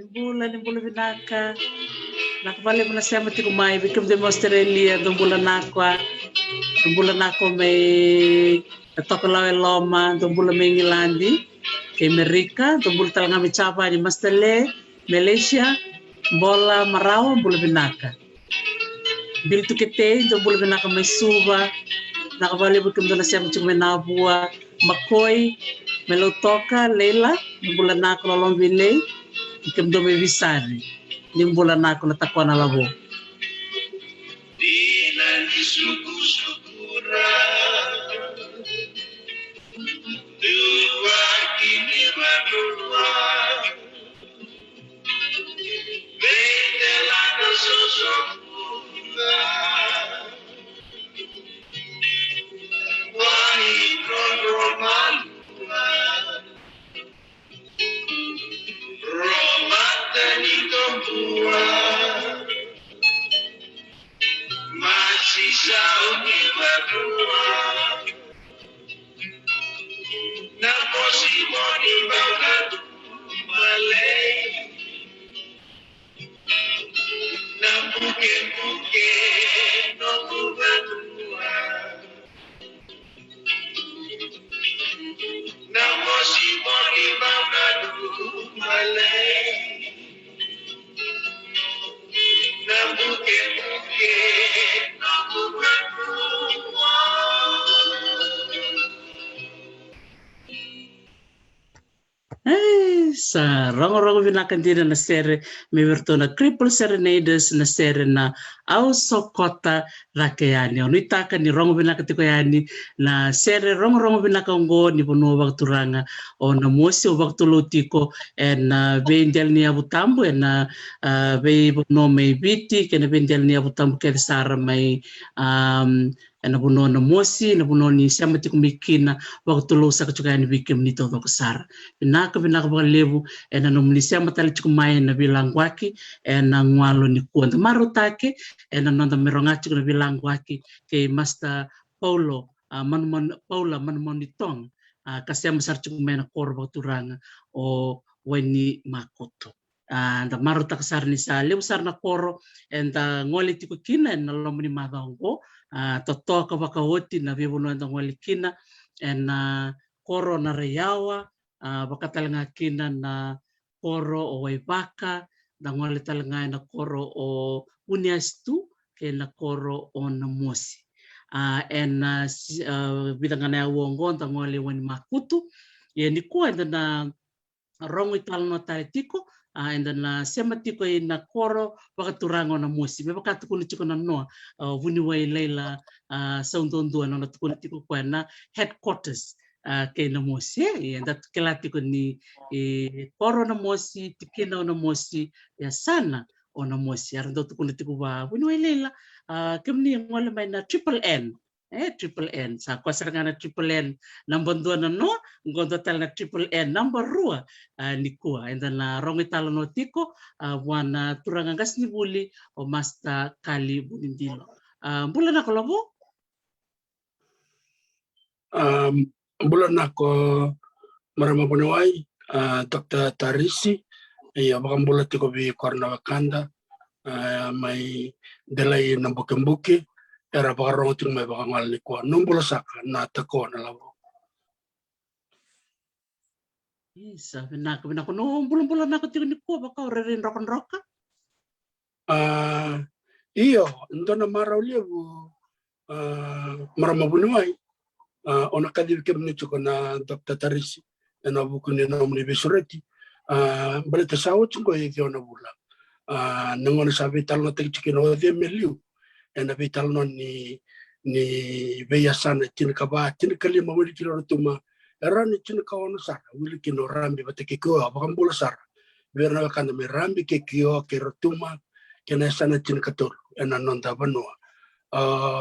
Nimbula vinaka nakavale mnasema tiku mai vikim de Australia dombula nakwa me tokolawe loma dombula me Ngilandi ke Amerika dombula talanga me chapa di Mastele Malaysia bola marawa bula vinaka bil tukete dombula vinaka me suba nakavale vikim de nasema tiku me nabua makoi melotoka Leila dombula nakwa lombile ikem do me visari nimbola nako na takwa na labo dina ni sukura dua kini badua vendela no sosokura wai roman Masisa univerua na posimoni baugatu malay na buke no bugatua na posimoni baugatu malay na buke no bugatua. Sa rongo vinakandira na sere me vertona Cripple Serenades na sere na au sokota rakeani onu itaka ni rongo vinakatiko yani na sere rongo vinakango ni pono wakturanga o na mosi o waktulotiko na vendel ni abutambo na ve no me biti ke na vendel ni abutambo ke sara mai na buno na mosi na buno ni samati kumikina waktulo sa kachukan bikem ni todo kasar vinaka levu na nomlisia matali chukumai na bilangwaki na ngwalo ni kuanda marutake na nonda merongachi na bilangwaki ke Master Paulo Paula manmonitong kasi masar chukumai na korba turanga o weni makoto da maruta kasar ni sa levu sar na koro da ngoli tiku kina na lomni madongo toto ka wakawoti na vivuno da ngoli kina na koro na reyawa bakatalanga kina na koro o waibaka da ngole talanga na koro o uniastu ke na koro o namosi bidangana wongo da ngole wani makutu ye ni ko na rongo italno taritiko na sematiko na koro bakaturango na mosi me bakatuko ni chiko na no vuni wai leila saundondo na tuko tiko kwa na headquarters ke na mosi that kelatiko ni koro na mosi tikina na mosi ya sana ona mosi ardo tuko tiko ba vuni wai leila kemni ngole mai na triple N sa kwasaranga na triple N number 2 na no ngondo tal na triple N number 2 ni kuwa and then rongi talo no tiko wana turanga gas ni buli o Master Kali Bunindilo bulan ako labo bulan ako marama bunawai Dr. Tarisi ya bakang bulan tiko bi Korna Wakanda mai delay na buke era bakarong ting may bakangal ni kuwa nung bulasaka na tako na labo. Sabi na ko nung bulan na ko ting ni kuwa baka rin roka. Iyo ndo na maraw liyo marama bunuay ona kadibkem ni chuko na Dr. Tarisi na buku ni na umni besureti balita sawo chungo yekyo na bula nangona sabi talo na tek chikino de meliu na vital non ni ni veia sana tina ba tina kalima wili kilo tuma era ni tina kawana sara wili kino rambi bateke ko abakambula sara verna kanda me rambi ke kio ke rotuma kena sana tina katol ena nonda banua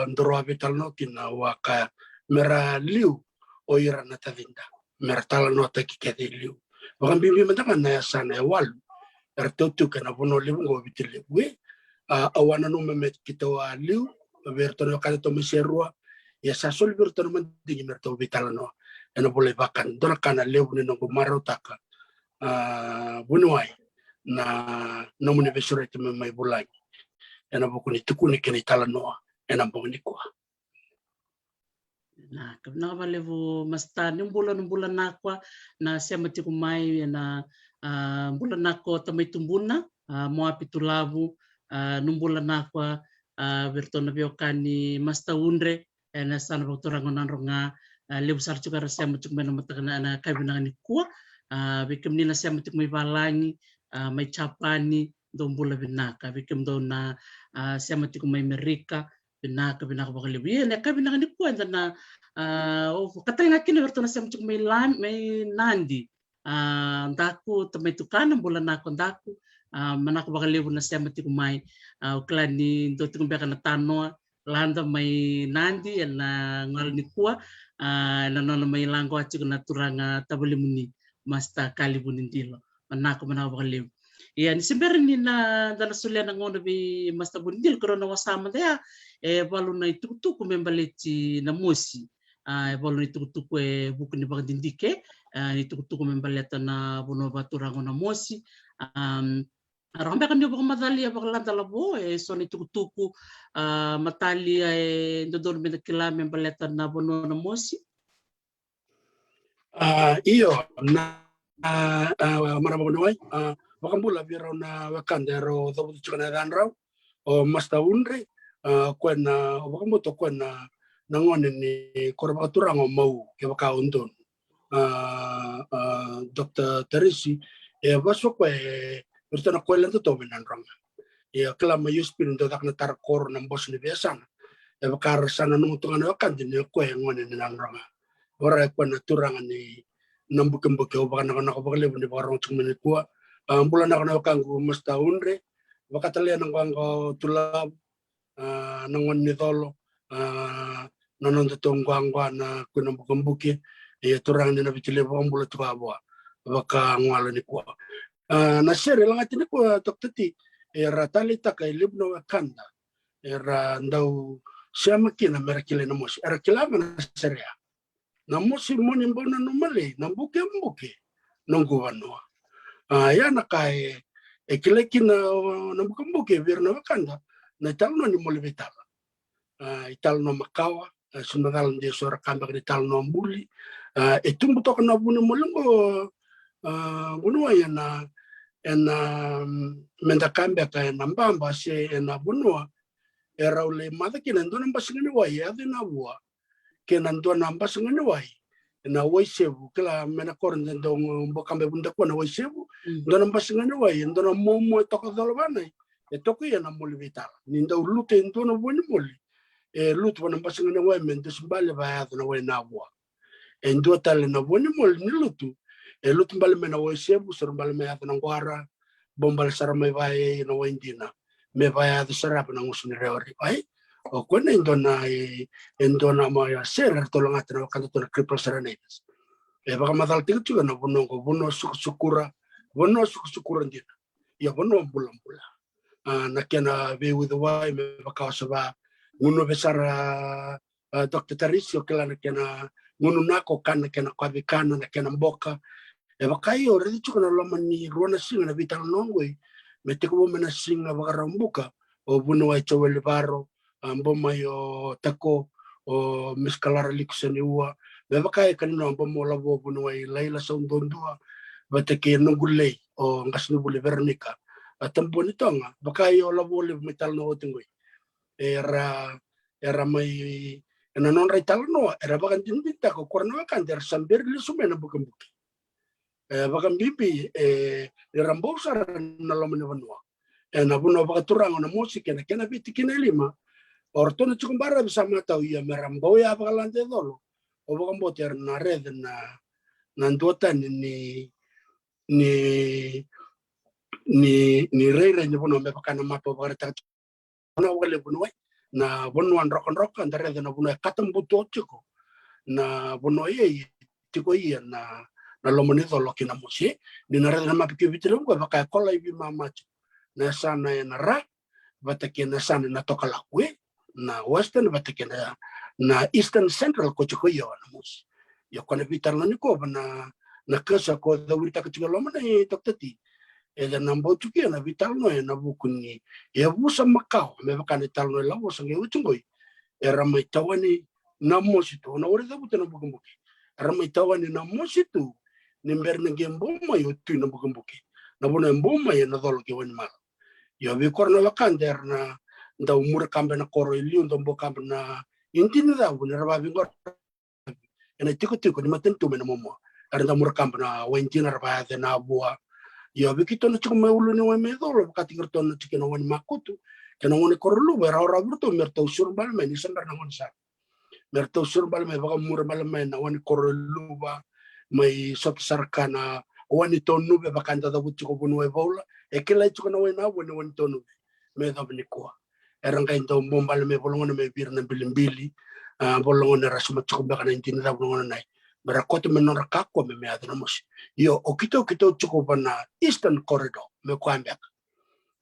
ndoro abital no kina waka mera liu o ira na tavinda mera tala no ta kike liu bakambi mantaka na sana walu ertotu kana bono liu ngo bitile we awana no memet kita wa liu bertono kada to miserua ya sasol bertono mandingi merto vitalano ena boleh bakan dona kana liu ni no maro taka bunuai na nomune besure te mai bulai ena bokuni tukuni keni talano ena bokuni kwa na kabna levo masta ni bulan nakwa na siya matikumai na bulan nako tamay tumbuna mo apitulavu numbulan nakwa bertona biokani masta unre na sana baktorangonan ronga levo sar juga siya matikumai na matakana na kabinangan ni kuwa bikim nila siya matikumai balangi may chapani dombula binaka bikim do na siya matikumai merika binaka bakalibu na kabinangan ni kuwa na katay nga kini bertona siya matikumai may nandi ndaku tamay tukanan bulan nako ndaku manako bakalibu na siya matikumay uklani do tikumbe kana tanoa landa may nandi na ngal ni kuwa na nono may langgo at na turanga tabalimuni masta kalibunin dilo manako bakalibu yan simber ni na dala sulian ng ono bi masta bundil korona wasama daya balu na itutu kumembaleti na musi balu na itutu buku ni bagdindike itutu kumembaleta na buno baturango na musi rambe kan yung madali bakalanda labo so ni tuku matali ndodon binakila membaleta na buno na musi iyo na marabagunaway wakambula biro na wakandero dabutu chukana danraw o masta unre kwena wakambuto kwena nangone ni korabaturango mau ke waka undon Dr. Teresi baso kwe bertana kwela to benanranga kala mayus pin do dakna tar kor ng bos ni biasana bakar sana nung tungana wakandin kwe ngone ni nanranga ora kwena turanga ni nambuke baka nakabakalibu ni barong chumene kuwa bulan ako na kanggo masta unre bakatalia ng kanggo tulab nangon ni tolo nanon tong kanggo na kunambuke turang ni nabitile bang bulat tuwa baka ngwalo ni kuwa na sere lang atin ko toktati ratali ta kay libno kanda ndaw siya makina merakile na mos erakilama na sere na mosi moni mbona numale na mbuke nunggu wano ya nakai ekileki na mbuke virna wakanda na italno ni mole vitala italno makawa sundagal de sora kamba ni italno mbuli etumbu toka na bunu molengo bunu ya na menda kamba ka na mbamba se na bunu era ule madaki na ndona mbasingani wa ya na wa kenan do namba sungani wai na waisebu kala mena koran dong bokambe bunda ko na waisebu do namba sungani wai do na momo to ko dolbana to ko ya na molvita ninda ulute ndo na boni moli lut wana namba sungani wai men desbale ba ya na wai na wa endo tale na boni moli ni lutu lut mbale mena waisebu sur mbale me ya na ngwara bombal saramai wai na waindina me ba ya sarap na ngusni reori ai o kone indona maya ser tolong atna kan to cripple serenades baka madal tingtu na bono sukura ndina ya bono bulan na kena be with the why me baka saba nguno besara Dr. Teresi kala na kena nguno nako kan kena kwabikana na kena mboka baka yo redi chuka na lamani rona singa na vital nongwe metiko mena singa baka rambuka o bono ai chowele baro amboma yo tako o miskalara likusani ua bebaka kanino amboma labo bunu ai laila sondondua bateke nungulei o ngasnubule Veronica atamboni tonga baka yo labo le metal no tingoi era mai na non retal no era baka tinbita ko korno kan der samber li sumena bukambuki baka bibi rambosar na lomene vanua na buno baka turang na musik na kena biti kina lima Ortono chukumbara bisa mata ia merambo ya bakalante dolo. O bakambo ter na red na nanduotan ni rei ni bono me pakana mapo bakata na wale bono na bono an rokon red na bono katam buto chuko na bono ye tiko ia na lomoni dolo kina mosi ni na red na mapiki vitrum ko bakaya kola ibi mama na sana na ra batake na sana na toka lakwe na western batake na eastern central ko chuko yo na mus yo kona vitar na ko na kasa ko da wita ka chuko lomana e toktati e da nambo chuki na vitar no e na bukuni e busa makao me bakane tal no la busa nge uchungoi e ramai tawani na mositu na ore da butana bukumbuki ramai tawani na mositu ni mberne gembo mai utu na bukumbuki na bona mboma e na dolo ke wani mal yo vi korno vakander na nda umur kambe na koro ili ndo mbo kambe na intini da wuni raba vingor ena tiko ni matentu mena momo arenda umur kambe na wentina raba de na bua yo vi kito na chiko meulu ni we medolo vakati ngerto na chiko na wani makutu kena wani koro lu vera ora bruto merto surbal me ni sandar na wani sa merto surbal me vaka umur bal me na wani koro lu ba mai sot sarkana wani tonu be vakanda da chiko bunu e bola e kila chiko na wani tonu me da bnikwa eranga into bombal me bolongo me birna bilimbili bolongo ne rasuma chiko be kana intin da bolongo nai berakoto me non rakako me adana mos yo okito chiko bana eastern corridor me kwambek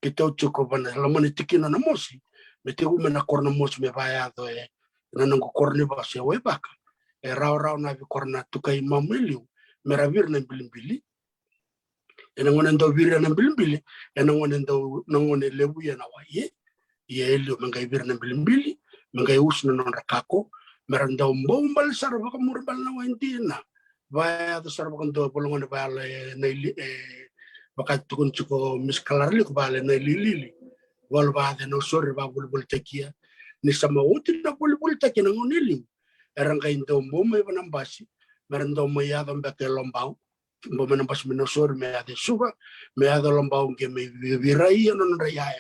kito chiko bana lamone tikino na mosi me tegu me na korna mos me baya do e na ngo korni ba se we baka e raw na vi korna tukai mameliu me ravir na bilimbili ena ngone ndo virna na bilimbili ena ngone ndo ngone lebu ya na waye yelio mengai virna bilimbili mengai usna non rakako meranda mbombal sarva kamurbal na wentina vaya do sarva kanto bolongon bale na bakat tukun chuko miskalarli ko bale na lili wal baade no sorri ba bulbul takia ni sama uti na bulbul takia ngoneli eranga indo mbome banambasi meranda maya do mbeke lombau mbome nambasi no sorri me ade suga me ade lombau ke me virai non raya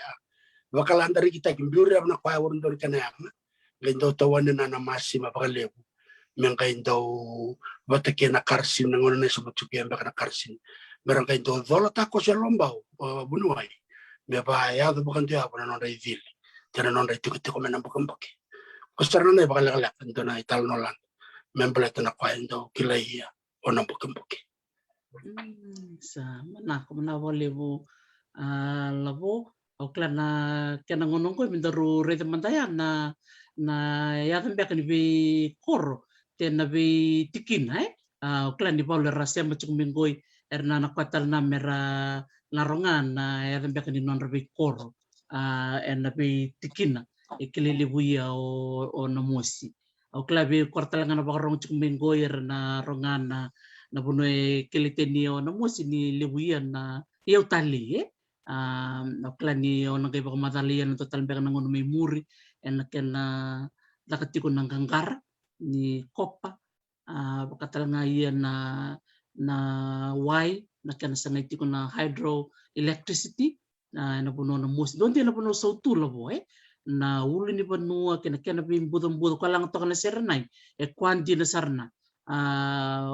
bakalandari kita kimbiuri na kwa urundor kanama gendo tawane na masi mabalebu mengaindo batake na karsin ngone ne sobutuki ambak na karsin merangaindo dolata ko selombau bunuai me ba ya do bukan dia bukan non reveal jana non re tiko mena bukan buki ko sarana bakala ndo na ital nolan memblet na kwa ndo kilai ona bukan buki sa mana ko na volebu labo oklana kena ngonong ko mindaru re mandaya na ya tambia kan bi kor tena bi tikin oklan di paula rasya macam mingoi erna na katal na mera larongan na ya tambia kan non bi kor erna bi tikin ikilili buya o namosi okla bi kortal ngana bakarong macam mingoi erna rongan na bunoi kiliteni o namosi ni libuya na yau tali okla ni ona kay baka matalian total beka nangon may muri en kena nakatiko ng ganggar ni kopa bakatal nga iyan na y na kena sa naitiko na hydro electricity na puno na mus doon din na puno sa utula bo na ulo ni panua kena bimbudong kalang to kana serenay kwandi na sarna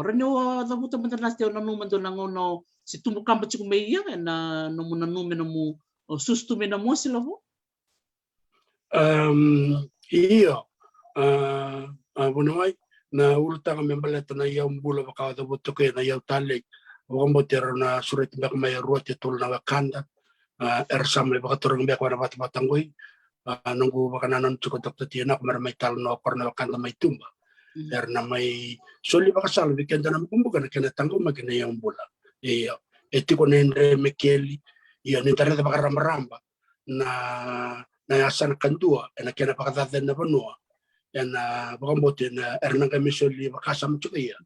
renyo da buta mandanas teo na numan do nangono si tumukam pa chukumeya na numun na numen mo sustume na mo sila bo iyo bunuai na ultang membaleta na yaw mbula baka da butuke na yaw talik wakang botero na surat mbak may ruat itul na wakanda ersam le baka turang mbak wana batanggoy nunggu baka nanon chukot doktotina kumara may tal no korna wakanda may tumba na may soli baka salvi kenda na mkumbuka na kinatanggo magina yaw mbula iyo etiko nendre mekeli iyo nintare da baka rambaramba na asan kandua na kena baka daden na banua bakang bote na ernang kami soli baka sam chukiya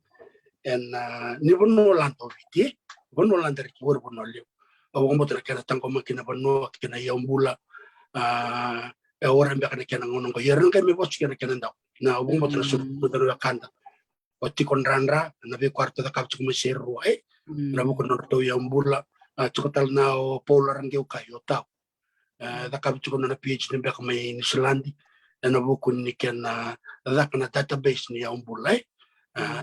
ni bono lanto viti bono lantar ki wor bono liu bakang bote na kena tanggo makina banua kena yaw mbula orang baka na kena ngonong ko yerang kami bos kena ndaw na bakang bote na surutan wakanda oti konranra na be kwarto da kapchu meseru na bukon norto yaw mbula chukotal na o polar ang geu kayo tao da kapchu na PhD baka may New Zealand ena buku ni kena na database ni ang bulay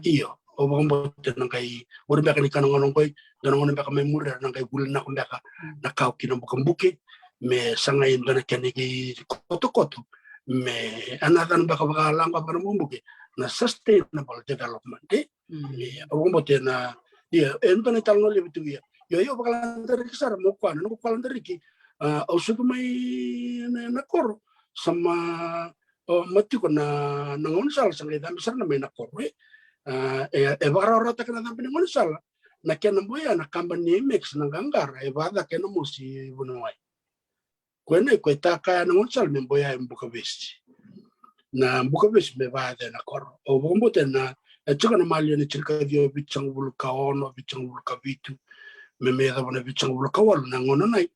iyo o bang nang kay uri baka ni kanong koy danong baka may mura nang kay bulan na kumbaka nakaw kinabukang buki me sangay ndo na kanigi koto me anatan baka lang ka para mumbuki na sustainable development o bang na iya ento ni talno libitu iya yo baka landari sar mo kwa no kwa landari ki o sudo may nakor sama mati ko na nangunsal sa ngayda misar na may nakor bakararata ka na ng pinangunsal na kaya nambuya na kamban ni mix ng ganggar bada kaya na mo si Bunuway kwena ko kaya nangunsal may buya yung Bukawis na Bukawis may bada nakor o bumbutin na tsaka na mali na chilka diyo bitsang bulkaono bitsang bulkabitu may meda mo na bitsang bulkawal na ngununay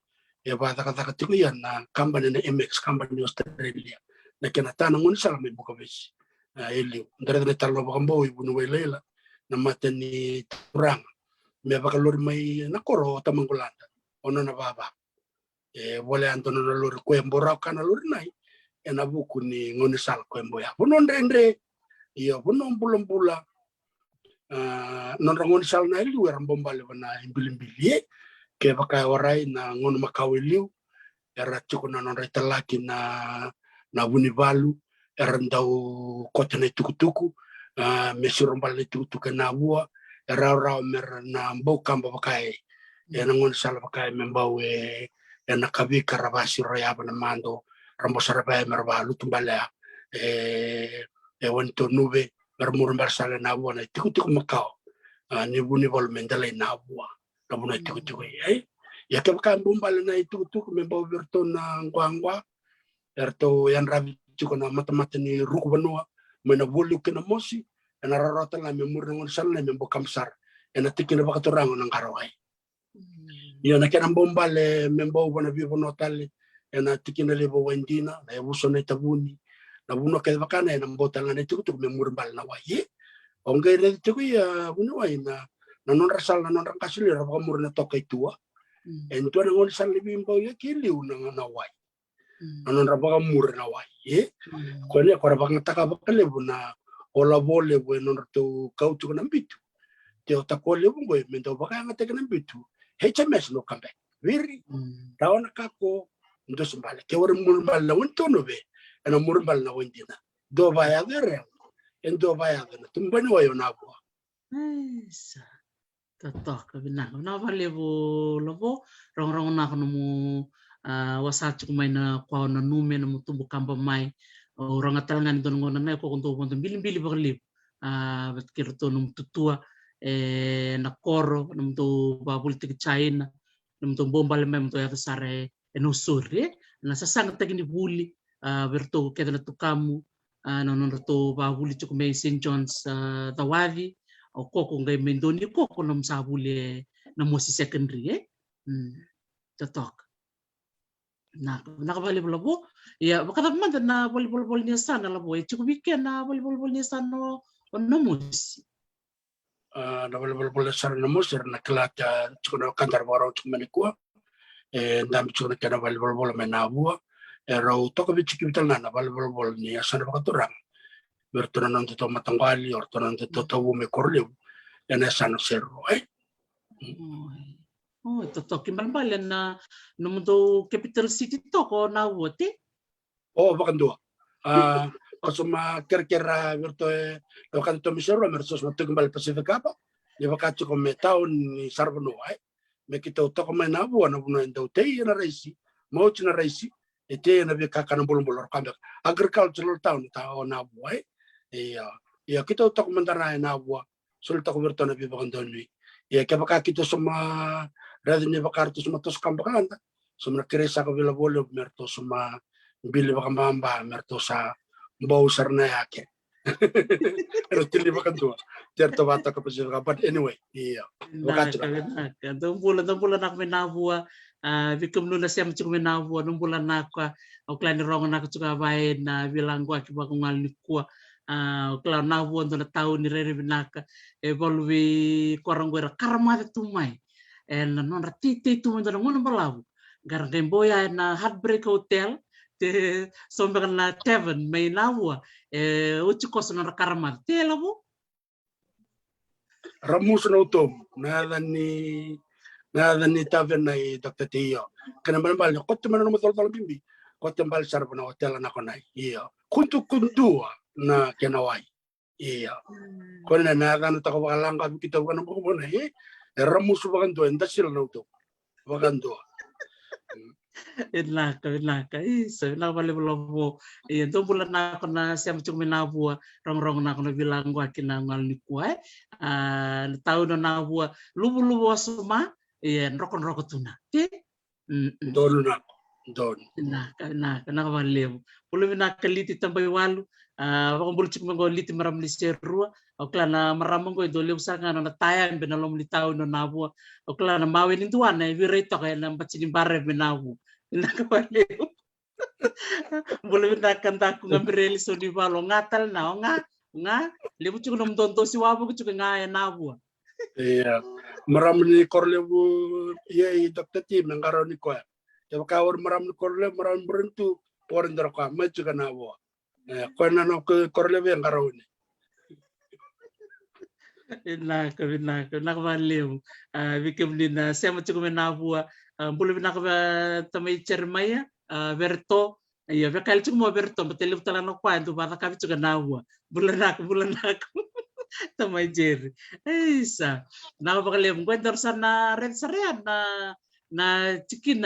bada katakati ko yan na kamban na MX kamban ni Australia na kinatana ngun sa may Bukawis iliw ndara na talo bakang bawi Bunuway lela na mata ni Turang may bakalor may nakoro tamang kulanda ono na baba wala anto na lor ko embora kana lor nai na buku ni ngun sal ko emboya bunon rendre iyo bunon bulambula non rangon sal na iliw ram bombale na imbilimbilie ke baka orai na ngun makawiliw era chuko na non retalaki na buni balu erandau kota na tukutuku mesur mbal tukutuku na bua era mer na mbau kamba bakai ngon sala bakai membau na kabi karabasi roya na mando rambo sarabaya merbalu tumbala wanto nube mermur sala na bua na tukutuku makau ni buni bal mendale na bua na buna tukutuku ya ke bakai bumbal na tukutuku membau berto na ngwangwa erto yan rabi chuko na mata ni ruku banua mena bolu kena mosi ena rarota la memur ngon sala membo kamsar ena tikina bakatorang nang karawai yo na kena bombale membo bona bibo notale ena tikina lebo wendina na yabuso na tabuni na buno ke bakana ena mbotanga na tuku memur bal na waye onge re tuku ya Bunuway na non rasal na non rakasili ra bakamur na tokay tua ento ngon sala bimbo ya kiliu na waye anon rabaka mur na wai ko ne ko rabaka taka bakale buna ola bole bu non to kautu na bitu te o takole bu go mendo baka nga te na bitu HMS no kambe viri tawana kako ndo sumbale ke wor mur bal na wonto no be ana mur bal na wondina do baya dere endo baya na tumbani wayo na bo sa tatok bina na vale bo lobo rong na kono mo wasat kumay na kwa na nume na mutubo kamba mai orang atalangan don ngona na ko kunto kunto bilim-bili bakalip bat kirto num tutua na koro num to babulitik China num to bombal mem to yata sare enusuri na sasang tagini buli berto keda na tukamu non to babuli chukumay St. John's Tawadi o koko ngay mendoni koko num sabuli na mo si secondary tatok nakabali labo ya baka man na volleyball niya sana labo chuko weekend na volleyball niya sana no musi na volleyball sana no musi na klata chuko na kantar baro chuko manikua ndam chuko na volleyball menabua ro toko bichiki bital na volleyball niya sana baka turang bertuna non to matanggali or to non to tawo me korlew ena sana serro ito kimbalbalan na numundo capital city to ko na wote bakan dua kasuma kerkera virto bakan to misero mersos matugimbal Pacifica pa di bakacho ko metaon ni sarbono me kita to ko na buo na buno ndo te na raisi mo na raisi ete na be kakana bolor kanda agricultural town ta na buo ya kita to ko mandara na buo sulta ko virto na be bakan doni ya ke baka kita suma radin ni bakarto suma tos kambakanta suma keresa ko bila bolo merto suma bili bakambamba merto sa mbau sarna yake pero tili bakantua certo bata ko Pacifica but anyway bakacho tumbula nak menabua bikum nuna siya mchuk menabua numbula nakwa o klani rongo nak chuka bae na bilang ko akiba ko ngal nikwa klau nabua ndo na tau ni rere binaka evolvi korang gwera karamata tumai non ratite tu ndo ngono balabu gar gemboya na Heartbreak Hotel te sombra na Tevin mai nawa uchi koso na karama te lavo Ramus na utom nada ni tavern na Dr. Tio. Kana bal kotte man no tol bimbi. Kotte bal sar na hotel na konai. Iya. Kuntu na kenawai. Iya. Kona nada no tako balanga kita kana buko na ramus bagan do endasil na utom. Bagan do. Inaka isa na bale lovo to bulan na ako na siya mchung minabua rong na ako na bilang gua kinangal ni kuai tao na nabua lubu asuma rokon tuna Don na don na bale pulubi na kaliti tambay walu wakong bulchik mo liti maram ni serua okla na maramong ko idole usanga na tayan benalom ni tao na nabua okla na mawin induan na virito kaya na bachimbare benawu nakabaliw. Boleh na kanta ko nga bireli so di balo ngatal na nga lebu chuko nom tonto si wabu ko chuko nga na bua. Iya. Maram ni korlebu ye Dr. Tim ngaro ni ko. Jaba kawar maram ni korle maram berentu porin dara ka ma chuka na bo. Ko na no korlebu ngaro ni. Inaka nakabaliw. Bikem din na siya mo chuko na bua. Boleh na ka tamay chermaya verto iya bekal chuko mo verto betelip tala no kwanto bata kabi chuko na bua. Bulan ako. Tamay Jerry. Isa. Nakapakalim ko sa na red sa red na chicken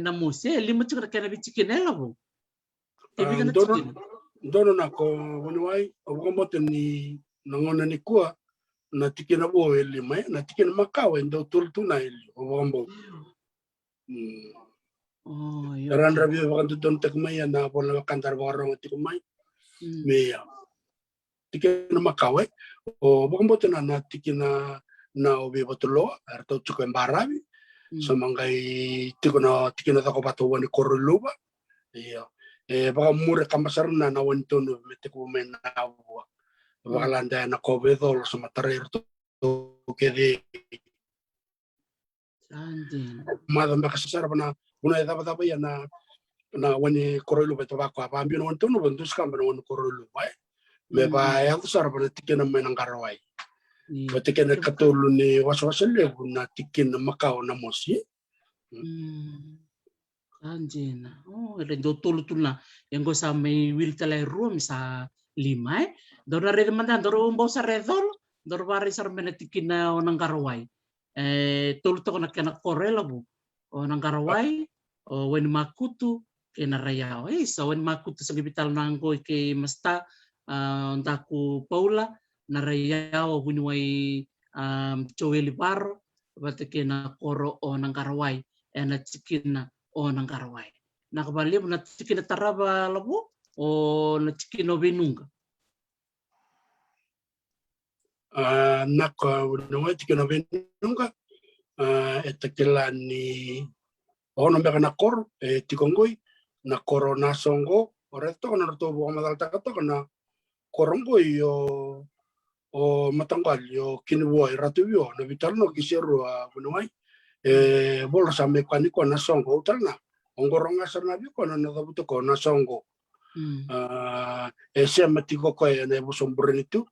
na muse. Limo chuko na bi chicken labo. Tibi ka na chicken. Dono na ko waniwai obukombote ni nangona ni kuwa na chicken na bo lima na chicken makawa ndo tultuna ili obukombo. Oh, Ran rabi wakanto don tekmaya na bola kantar barang tikumai. Meya. Tikin na makawe o bukombote na tikin na obi botulo arto chuko embarabi samangai tikin na tako pato wani koruluba. Iya. Baka mure kamasar na wanto no metiko men na wa. Baka landa na kobedo sa matarir to kede. Madam baka sasara na una etapa ya na wani koruluba to baka pa ambio no wanto no bantus kam na wani koruluba. Me ba ya sasara na tikin na men ngarawai. Tikin na katulu ni waswasale na tikin na makao na mosi. Anjena. Oh, do tulu na yang go sa may will talay room sa lima do na rin man do umbaw sa redol do bari sa menetikin na nang karaway tulu to na kana korela bu o nang karaway o wen makutu kinaraya so wen makutu sa gibital nang go kay masta ndaku Paula naraya o bunuay choweli baro batikina koro o nang karaway na chikin na o nang karaway. Nakabali mo na chikin na taraba labo o na chikin no binunga. Naka no chikin no binunga etakila ni ono beka na kor tikongoi na koro na songo oreto na to bo madal takato na korongoi o matanggal yo kinwoi ratubio na vitalno kisero bunoi bola sa mekaniko na songo utalna ongoronga sana bi ko na dabuto ko na songo ese matiko ko na busombrenitu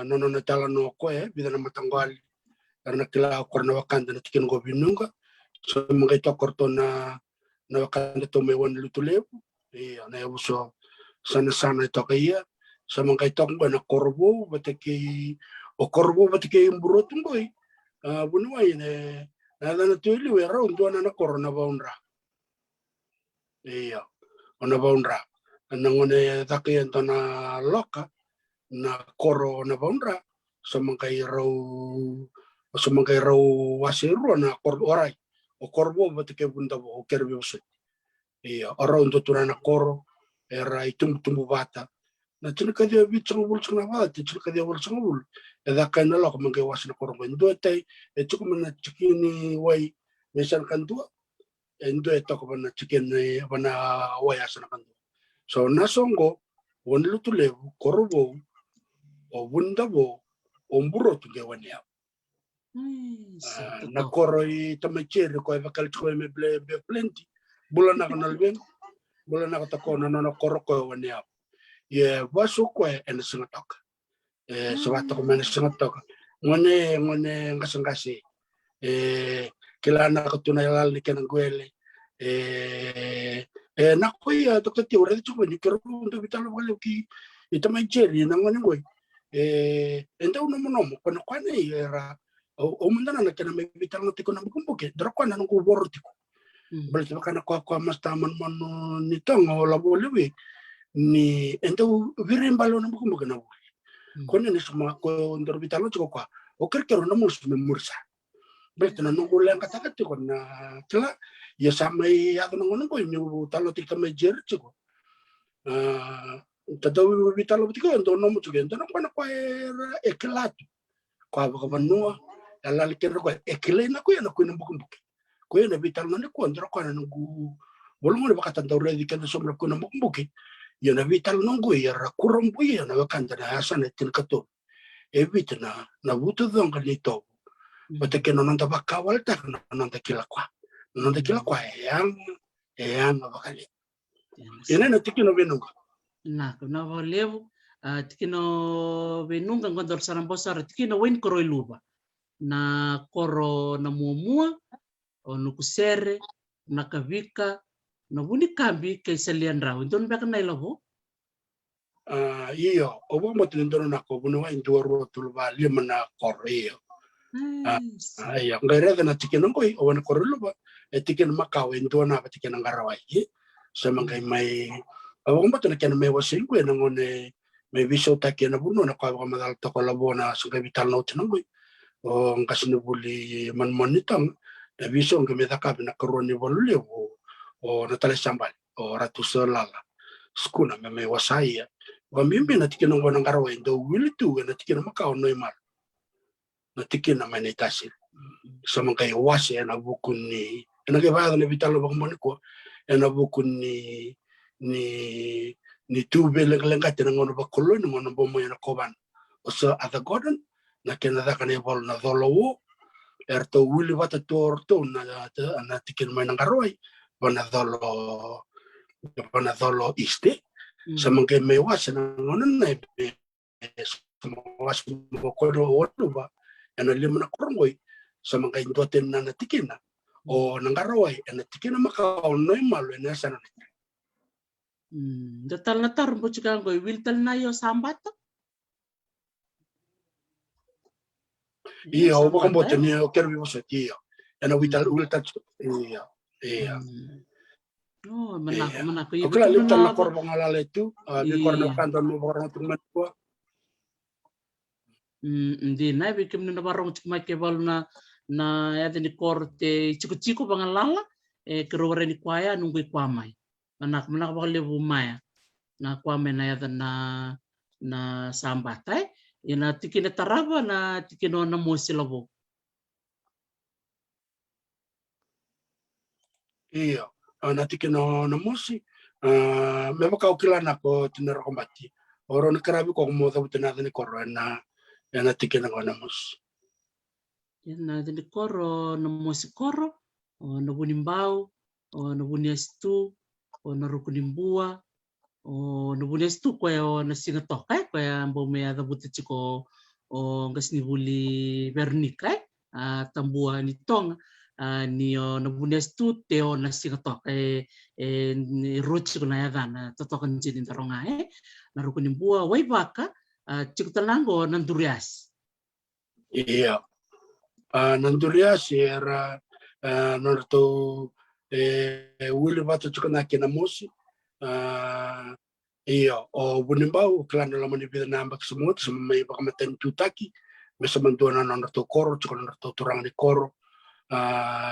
nono na tala no ko bidana matanggal karena kila korna wakanda na tikin go binunga so mga ito korto na wakanda to me wan lutulew na uso sana ito kaya sa mga ito na korbo batiki imburotong boy bunuay nada na tuili wera untua na korona baunra iya ona baunra nangone takian to na loka na korona baunra samangkai raw wasiru na korbo oray o korbo batike bunda bo kerbe usit iya ora untua turana koro era itumbu bata na chilka dia bitsang bulsang na bata chilka dia bulsang bul eda kana lo mangke wasna korbo ndo tay chuko na chikini wai mesan kan tua endo eto ko na chicken bana waya sana kan so nasongo won lutule korbo o bunda bo omburo tu ge wania na koroi tamachere ko bakal ko me be plenty bulan ako nalbing, bulan ako tako na koroko waniap. Ye wasukwe en singatok. Sabato ko man singatok. Ngone ngasangasi. Kilana ko tunayal ni kanang gwele. Nakoy doktor ti ora tu ni kero ndo bitalo wala ki ita may jerry nang ngoy. Enda uno mono kono kwane era o mandana na kana may bitalo ti ko na bukumbuke. Dra kwana nang ko bortiko. Berarti kana kwa mas taman mano ni tongo la bolewi ni ento virin balo na bukumbuke na. Kono ni suma ko ndor bitalo ti ko kwa. O kerkero na mus me mursa. Berarti na nunggu lang katakati ko na kila ya samay ako nang ko yung talo ti kamay jerry ko. Tadaw bitalo ti ko ndo no mo tugen ndo ko na kwa era ekelato. Kwa ba manua alal kero ko ekele na ko yan ko nang bukumbuke. Ko yan bitalo na ko ndo ko na nunggu bolong na bakatan daw ready ka na somra ko nang bukumbuke. Yan na bitalo nunggu ya kurang buya na wakanda na asan etin kato. Evit na buto dong kanito. Bata que no nanta bakawal ta no nanta kila kwa yang bakali ina na tikino benunga na levo tikino benunga ngondor sarambosar tikino wen koroi luba na koro na muamua o nukusere na kavika na buni kambi ke selian raw don bak na ilabo iyo obo mo tindono na ko buno wa indoro tulba limana koreo Ay, ngare na tikin ko o na korlo ba tikin makaw endo na tikin ang garaway sa mga may awang mo to na ken may wasil ko ngone may viso ta ken buno na ko madal to ko labo na sa vital note no o ang kasinubuli man monitang na viso ang gamita ka na koroni bolule o na tala sambal o ratu solala skuna may wasaya wa mimbi na tikin ng garaway do wili tu na tikin makaw no imar na tikin na manitasin sa mga wasi na bukun ni nagibaya na bitalo bang moniko na bukun ni tube lang ng ngono ba kolon ngono bo mo na koban o sa at godon na kenada kan ebol na dolowo erto wili bata torto na tikin man ngaroy bana dolo iste sa mga may wasi na ngono na sa mga wasi mo ko do ba ana lima na korongoy sa mga indoten na natikin na o nangaraway na tikin na makaw noy malo na sana datal na tar mo chika ngoy wiltal na yo sambato iya o baka mo tani o kerbi mo sa tiyo ana wiltal iya oh manak o kala wiltal na korbang alala itu di korno kanton mo korno tuman ko hindi na bikim na barong chikma kebal na yata ni korte chico bangalala keroware ni kwaya nunggu kwamay manak bakal bumaya na kwamay na yata na sambatay ina tikin na taraba na tikin na mosilabo iya na tikin na mosi me baka okila na ko tinero kombati oro na karabi ko mo tabu tinada ni korona na tikin na mus na de koro na mosikoro o na bunimbao o na buniestu o na rukunimbua o na buniestu ko na singatok kaya ambo me ada butchiko o ngasni buli bernika tambua ni tong ni na buniestu teo na singatok ni rochi ko na yada na totokan jinin taronga na rukunimbua way baka chikutanango nandurias iya nandurias era norto wili bato chukana kina mosi iya o bunimbau klan la mani bida namba semut semai bakamaten tutaki mesa mantuana norto koro chukana norto turang ni koro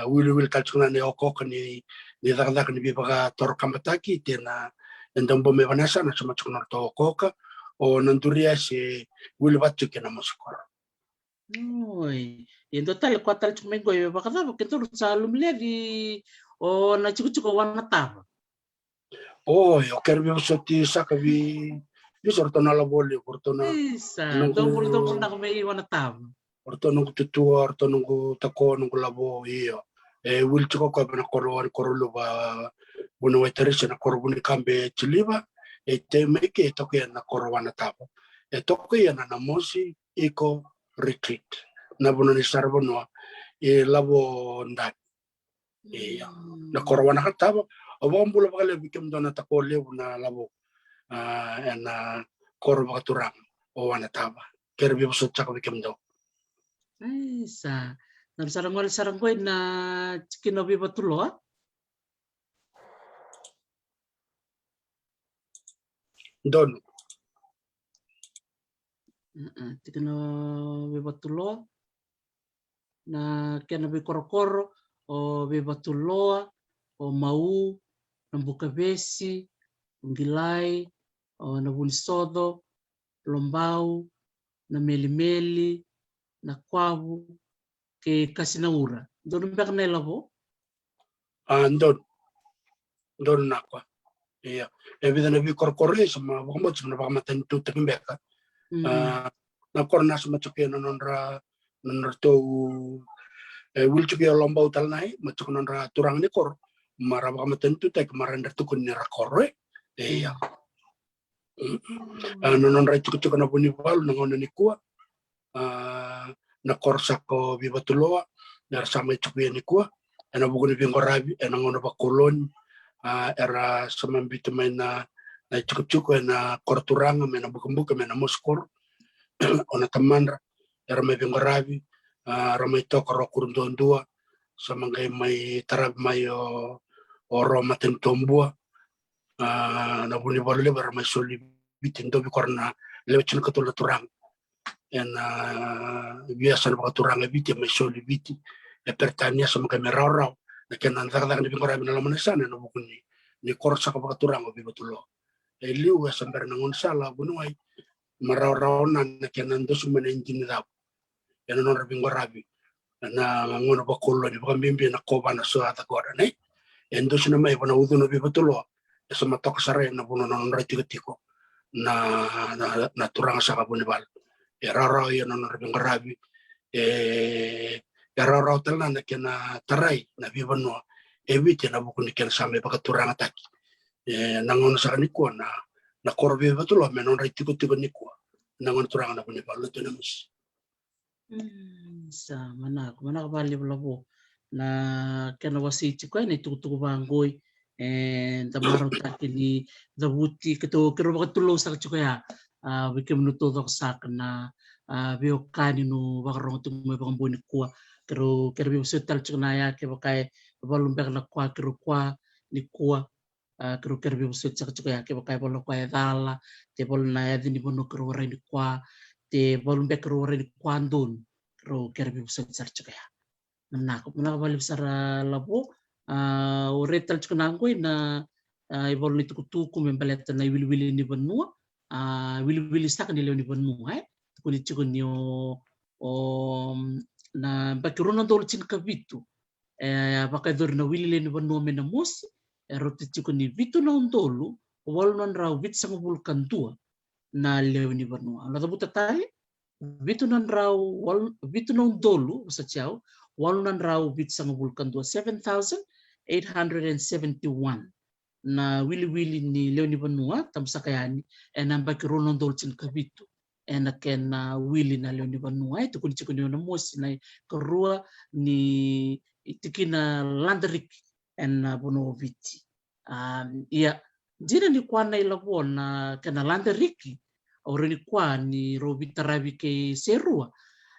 wili kal chukana ni okok ni dadak ni bibaka tor kamataki tena endambo me vanasa na sama chukana norto okoka o nandurias wili bato kina mosikoro Oi, in total kuatal cuma gue bakal apa kita urut salum di na cukup warna tava. Oh, eu quero ver você te saca vi ortona la boleh ortona Bisa, dong nak mei warna tava. Ortona tutua ortona tako nunggu labo iya wil cuko ko bana koro lu ba Buno wai teresa na koro buni kambe chiliva, te meke e toke na koro wana tapa. E toke na namosi iko retreat. Na buno ni sarbono e lavo ndat. Na koro wana katapa, o wambula bakale bikem dona tako lewu na lavo na koro bakaturang o wana tapa. Kera bibusot chaka bikem do. Ay, sa saranggoy na kinobi batulo. Dono. Tikino bibatulo na kinabi korokoro o bibatuloa o mau nambuka besi ngilai o na bunisodo lombau na meli na kwavu ke kasinaura dono mbek na labo Don nakwa. Iya, vida na vi korkore sama bambo sama bama tentu tekembeka. Na korna sama chuke nonra to wilchuke lomba utal nai macuk nonra turang ni kor mara bama tentu tek maranda tukun ni rakore. Iya. Nonra chuk na buni bal nangona ni kuwa. Na korsa ko bibatuloa na sama chuke ni kuwa. Ana buguni bingorabi ana ngona bakolon. Era samambito may na chukuchuko na korturanga may na bukambuka may na moskor o na tamandra era may bingarabi ramay to karo kurundondua sa mga may tarab may oro matentombua na bunibalo era may soli bitin do bikorna lewchin katula turang en biasa na bakaturanga biti may soli biti e pertania sa mga may raw na kinandagan ni bingarabi na laman sana na bukuni ni korsa ka bakaturang o bibatulo. E liu ya sambar nangon sala bunuay maraw na kinando sumana injinidap. Yan non rabing warabi na ngono bakulo ni bakambimbi na koba na suata gora ne. Endo sina may pana udo na bibatulo. Ya sa matok sare na buno non ratiko na turang sa kabunibal. E raraw yan non rabing warabi. Raraw tala na kina taray na bibano evite na bukuni kena sampai bakaturang ataki. Nangon sa kanikuan na korbe batulo menon raitiko nikua. Nangon turang na buni balo to namus. Sa mana bali labo na kena wasi chiko ni tutu bangoy and the maro takini the wuti kato kero bakatulo sa chiko ya bikem no todo sa na bio kanino bakarong tumoy bakambuni kuwa kero bio setal chunaya ke bakai balum bek na kwa kero kwa ni kwa kero bio set chiko ya ke bakai balo kwa dala te bol na ya dini bono kero re ni kwa te balum bek kero re ni kwa ndon kero bio set chiko ya na bali sara labo o retal chiko na ngoi na ibol ni tukutuku membaleta na wili ni banua wili sta kanile ni banua kuni chiko ni na bakirona dolo chin kavitu baka dor na wili ni banua mena mos roti chiko ni vitu na ondolu wal non raw vit sang vulkan tua na lew ni banua na tabuta tai vitu nan raw wal vitu na ondolu sa chao wal nan raw vit sang vulkan tua 7,871 na wili ni lew ni banua tamsa kayani en bakirona dolo chin kavitu ena ken wili na lew ni banua itu kun chiko ni na mos na korua ni itikina landerik en bono viti ia jina ni kwa na ilabo na kena landeriki ore ni kwa ni robi tarabi ke serua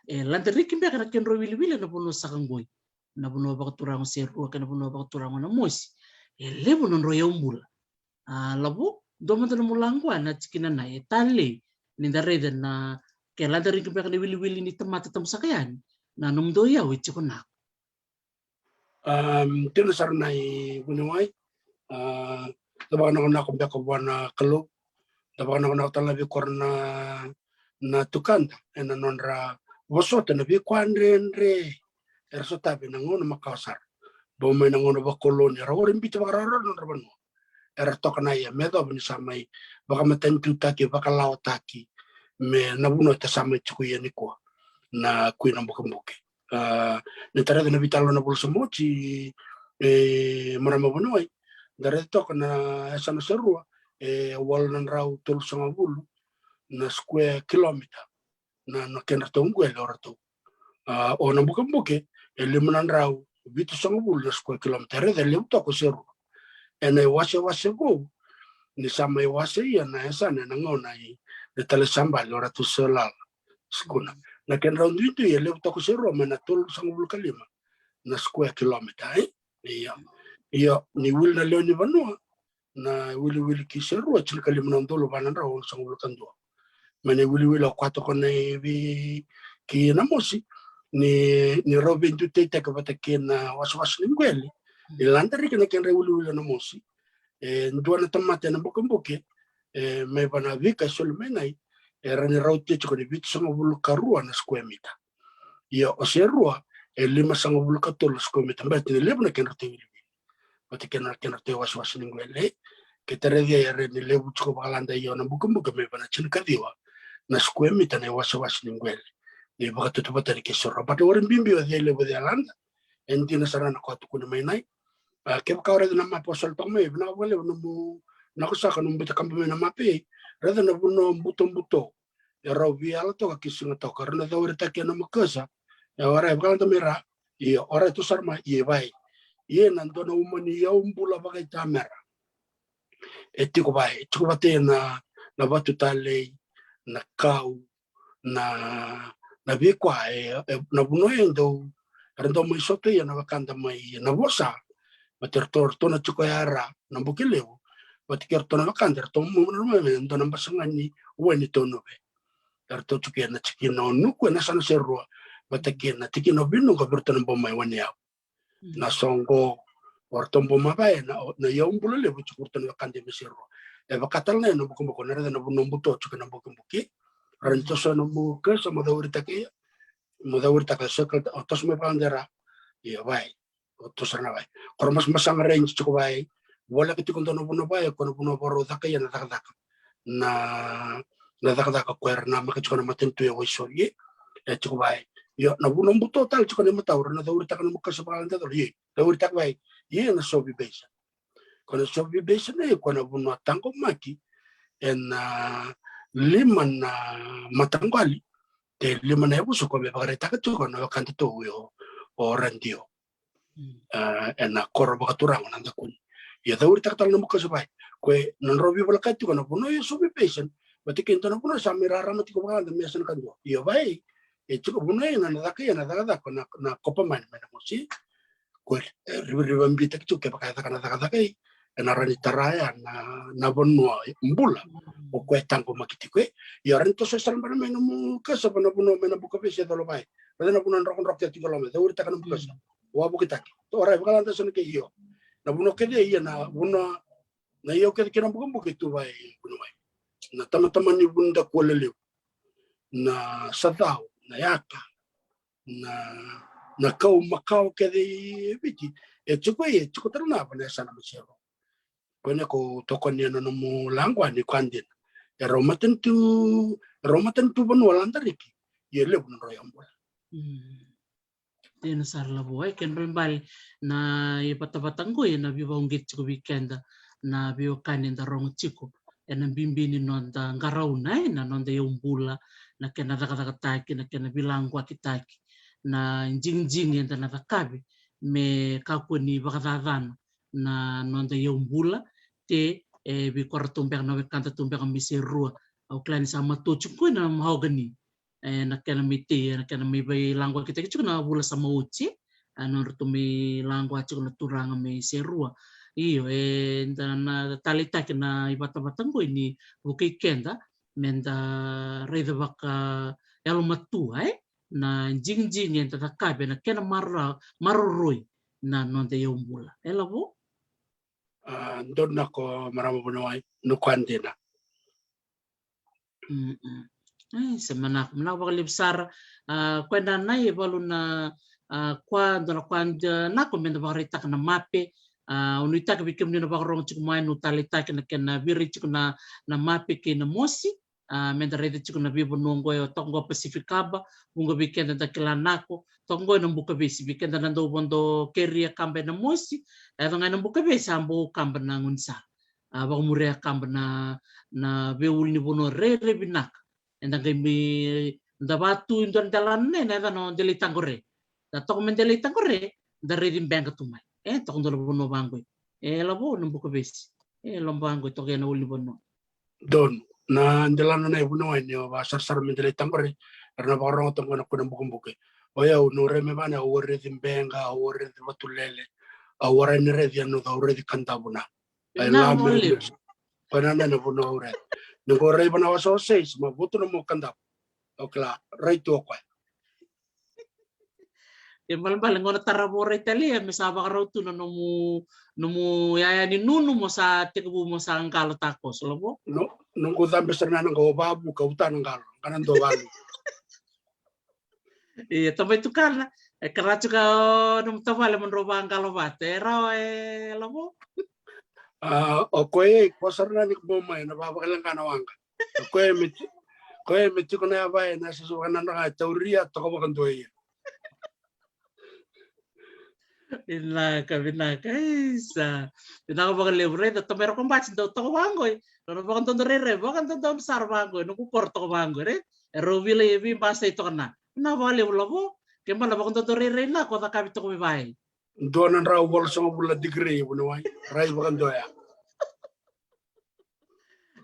landeriki mbeka na ken robi wili na bono sakangoi na bono bakaturang serua kana bono bakaturang na mosi lebo non roya umbula labo domo tano mulangwa na chikina na tale ni dareda na ke landeriki mbeka na wili ni temata tam sakayan na nomdo ya wichi ko na Tino sarnay bunuay tabak na ko beko buana kalo tabak na talabi korna na tukanda ena nonra bosota na bi kwandre erso tabi na ngono makasar bo may na ngono ba koloni raworin bito bakararo non rabano era tokna ya medo bani samay baka matentu taki baka lao taki me nabuno ta samay chukuya ni ko na kuina bukambuke na tara na bitalo na bulsa mochi marama bunuay Dareto na esa na serua wal nan rau tolu sanga bulu na square kilometer na kena tongwe lorto o na buke limanan rau bitu sanga bulu na square kilometer de leu to ko seru ene wase go ni sama wase ya na esa na ngona i de tale samba lorto sola skuna na ken rau itu ya leu to ko seru mana tolu sanga bulu kalima na square kilometer iya ni wil na leo ni vanua na wili ki seru chil kalima ndolo banan rau sanga bulu kandua mane wili kwato kone vi ki na mosi ni Robin tu te ka bata kena was ni ngwele ilandari kena ken wili na mosi ndua na tamate na buke me bana vika solmenai era ni raute ko ni bit sanga bulu karua na square meter ia o serua lima sanga bulu katol square meter bet ni lebna ken rate wili bata ken rate was ni ngwele ke tere dia era ni lebu ko balanda ia na buke me bana chin kadiwa na square meter na was ni ngwele ni baka tutu batari ke sorra pate orin bimbi o dele bo de alanda endi na sarana ko tu kuna mai nai ke ka ora na ma posol to me na wale no mu na ko saka no mbita kambe na mape rada na buno mbuto ya ro vi alto ka kisinga to karna da ora ta ke na makasa ya ora ba ka mera i ora tu sarma i vai ye nan do no umani ya umbula ba ka tamera etiko vai tu bate na batu tale na kau na vikwa na bunoendo rendo mai soto ya na kanda mai na bosa matertor to na chuko yara na bukileu batikер to na kanda to mo na ndo na basangani weni to no be to chuke na chikino nuku na sana serro batakena tikino binu ko berto na bomai wani ya na songo orto bomma ba na yombulo le bu chukurto na kanda be serro bakatal na no buko na reda na buno buto chuke na buki Ranto sono muka sama daurita ka otos me pandera ya vai otos na vai kormas masang range chuko vai wala kiti kondo no buno vai kono buno boro daka ya na daka kwerna maka chuko na matentu ya wisori chuko vai yo na buno buto tal chuko na mataur na daurita ka muka sa pandera do ye daurita vai ye na sobi base kono sobi base na kono buno tango maki en lima na matangwali te lima na ebu suko be bagare taka tu kono kanti to yo o randio na koro bakaturang nanda kun ya dauri taka tal namuka sabai kwe non robi balakai tu kono puno yo sobi patient bati kento na puno samira ramati ko baganda mesan kanduo yo bai chuko puno na daka na kopa man mosi kwe riba mbita tu ke bakai daka na rani taraya na bonua mbula o kwe tango makiti ya rento so sal bana mena mu kasa bana buno mena buka pese dolo bai bana buno rokon ya 3 km uri takana buka sa wa bukita to ora bukala anta son ke yo na buno ke dia na buno na yo ke kena buka tu bai buno bai na tama ni bunda ko lele na sadao na yaka na kau makau ke di biti chuko tarna bana sana machero kone ko tokon no mo langwa ni kwandin Roma tentu pun walantariki yele pun royambol tena sarla boy ken bal na ipatabatanggo na biwangit ko weekend na biyo kanin da rong chiko en bimbini non da ngarau nai na non da yombula na ken daga taki na ken bilang kwa kitaki na jingjing en da kabe me kakuni bakadadan na non da yombula te bi kortumbek na kanta tumbek miserua au klani sama tochu ko na mahogany na kana miti na kana may bay langwa kita kichu na bula sama uchi ano rito may langwa chiku na turanga may serua iyo na talita na ibata-batang ko ini bukay kenda menda reda baka elmatu na jingjing en tatakabe na kena maruroi na nonde yombula elabo ndon na ko maramo bunawai no kwandena semana bakalibsar kwenda na ibalu na kwando na komenda bakarita na mape unita ka bikim ni na bakarong chik mai no talita na ken biri chik na mape ke na mosi mendarete chiku na bibo nungo yo tongo Pacificaba ungo bikenda da kilanako tongo no buka besi bikenda na do bondo keria kamba na mosi ngai no buka besi ambo kamba na ngunsa ba murea kamba na beul ni bono re binak enda ngai mi da batu indon dalan ne na no deli tangore da tok men deli tangore da re dim bang tumai tok ndo bono bangoi labo no buka besi lombango tok ya no uli bono don na jalan na ibuno ay niyo sar mendele tambare karena barang to ngona ko buke o ya no reme bana o re dimbenga o re matulele o re ni re no o re kantabuna ay la me banana no buno re no go re bana waso 6 ma buto no mo kandap o kla right to ko bal ngona tarabore Italia misaba karo tu no mu ya ni nunu mo sa tikubu mo sa angkalo takos lobo no go dambe serna ngo babu ka utan ngalo kanan do balu também tu kana karachu ka num tawale mon roba angkalo bate ra lobo o koe ko serna ni bo mai na baba kalang kana wanga koe me tiko na ba na sa so kanan nga teoria to ko kan doye Binaka isa. Binaka baka libre da tomero kombat do to bangoy. No baka tondo re baka tondo sar bangoy no ku korto bangoy re. Rovile yebi basta ito kana. Na vale lobo. Kemala baka tondo re na ko ta kapito ko bai. Donan raw bol so bula degree buno wai rai baka doya.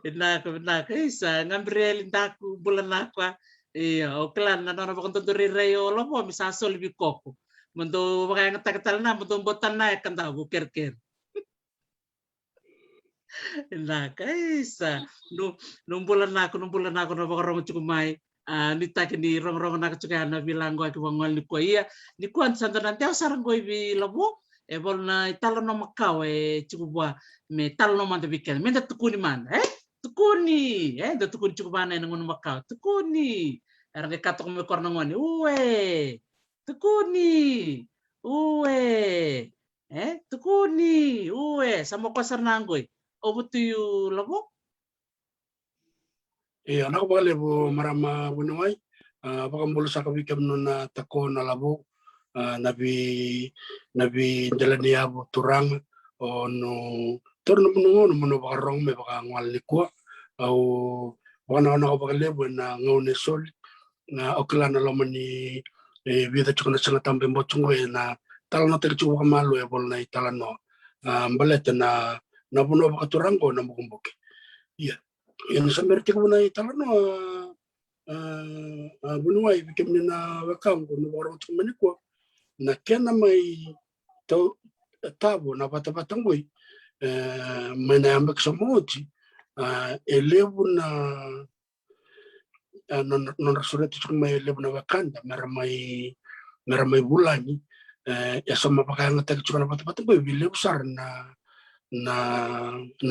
Binaka isa ngambrel ndaku bulan nakwa. Iya, oklan na baka tondo re yo lobo misasol bi koko. Mendo makaya ngetak na mendo botan na kan tahu ker nah kaisa numpulan aku na bakarong cukumay nita kini rong na cukai na bilang gua ke bangol ni ko iya ni ko santo nanti sarang gua bi labo bol na italo no makau cukubwa me talo no man bikel me tukuni man tukuni da tukuni cukubana nang makau tukuni era de katok me korno ngoni uwe tukuni tukuni sama pasar nanggoy obutu labo anak ko lebo marama bunuay baka mbulo sa kabikam no na tako na labo nabi dalania bo turang o no torno no baka rong me baka ngwal likwa au baka na ko baka lebo na ngone sol na okla na lomani vida chukuna sanga tambe mbochungo na tala no terchu malu bol na itala no baleta na buno bakaturango na mukumbuke iya yan sa merti ko na itala no buno ay bikem na wakam ko no baro chumani ko na kena mai tabo na batabatangoy may na ambek sa mochi elevo na non rasureto chuk may elevo na wakanda meramay bulani ya sama pakaian ngetek chuk na batabatangoy bile besar na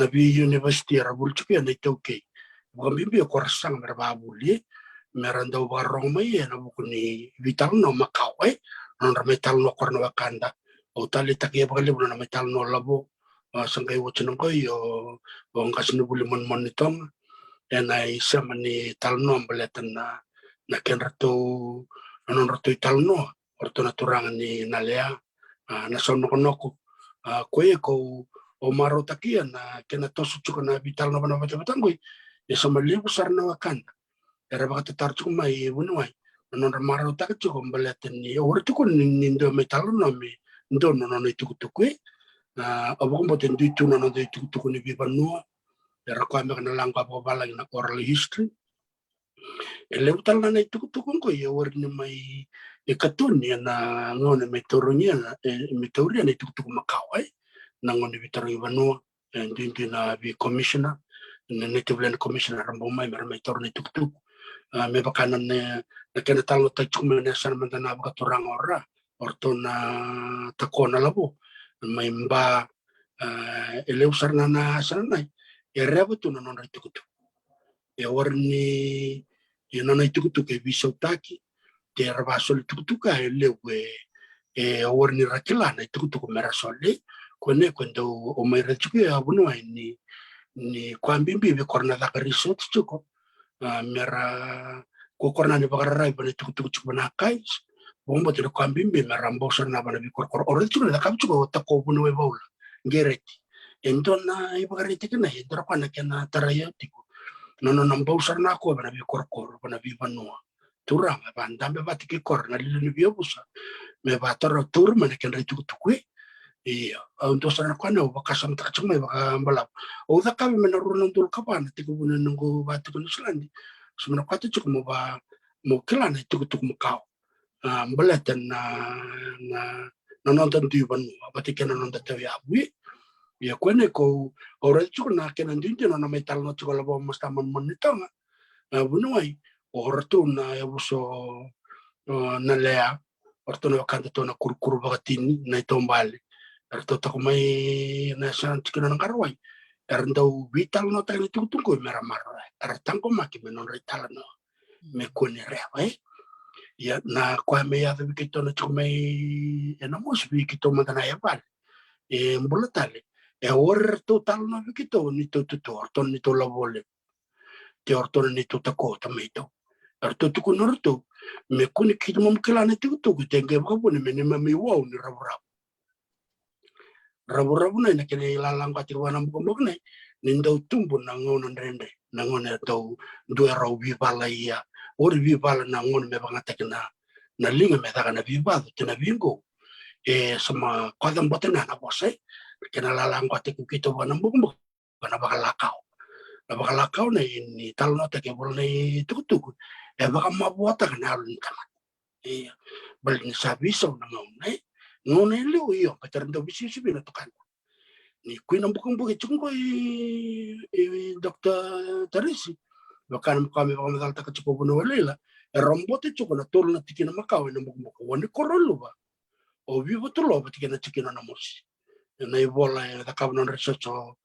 bi university rabul chuk ya na itoke bukan bimbi ko rasang merababuli meranda warong may na bukuni vital no makawai non metal no korno wakanda o tali takia bakali bulan metal no labo sangkai wachanong ko yo ngkas nubuli mon itong and I samani talno ambaletan na kenrato non rato italno orto naturangan ni nalea na sono konoko koe ko o maro takia na kenatosu chuka na vital no bana batangoi ya sama libu sarna wakanda era baka tatar chuka mai bunuai non maro takia chuka ambaletan ni orto ko nindo metal no me ndo no itukutukwe abang boten ditu no itukutuku ni bibanu era ko ame kana langka po balang na oral history leutal na itukutuku ko ya warni mai ikatun ya na ngone metorunya na itukutuku makawai na ngone bitaru bibanu ndi na bi commissioner na native land commissioner rambo mai mermai torni itukutuku me bakanan na kana talo tachuk mena san mandana baka torang ora orto na takona labo may mba eleu sarna na sanay reba tu na non ritukutu warni na itukutu ke bisotaki te reba sol itukutu ka eleu warni rakila na itukutu ko merasole kone kwendo o may rituku ya buno ni kwambimbi be korna da resort chuko mera kokorna ni bagarai bane tuku banakai bomba tira kwambimbe mera mbosa na bana bi korkor ore tuna da kapchu ko tako bunu we baula gereti endona ibagareti kana hidra kana kana taraya tiku nono nambosa na ko bana bi korkor bana bi banua turang bandambe batiki kor na lilu bi obusa me batara tur mana kan tuku tuku iya untuk sana kana bakasam tak cuma baka balap o da kabe mena runan dul kapana tiku bunu nunggu batu kun selandi semana kata cukup mau kelana tuku mau kau belatan na nonton tu ban abati kena nonton tu ya bui ya kone ko ora cukup na kena dinti na metal no cukup labo masta monitong bunuai ora tu na ya buso na lea orto na kanta to na kurkur bagatin na itombali orto to mai na san cikana na karwai erndau vital no tani tunggu meramar ertangko maki menon rital no me kone rewa ya na kwa me ya de kito na chumei na mos bi kito madana ya bal mbulatale or total no kito ni to orton ni to la vole te orton ni to tako tamito orto tu kunorto me kuni kito mom kila na tu te nge ko bone me me wow ni rabu na kene lalang ka tirwana mbok ne nindo tumbu na ngono ndende na ngone to do raw bi bala ya ori bi bala na ngone me banga tekna na linga me daga na bi bala tena bingo sama kodam botena na bose kena lalang ka tiku kito wana mbok na bakal lakau na ini tal no teke bol ne tuku baka mabuata kana alun kama bal ni sabiso na ngone leo iyo paterndo bisi na tukan ni kuina bukang buke chungo Dr. Tarisi bakan kami pamadal ta kachupo buno walela rombote chuko na tol na tikina makaw na mukmuko wani korolo ba o vivo tulo ba tikina tikina na mosi na ibola na kabno research o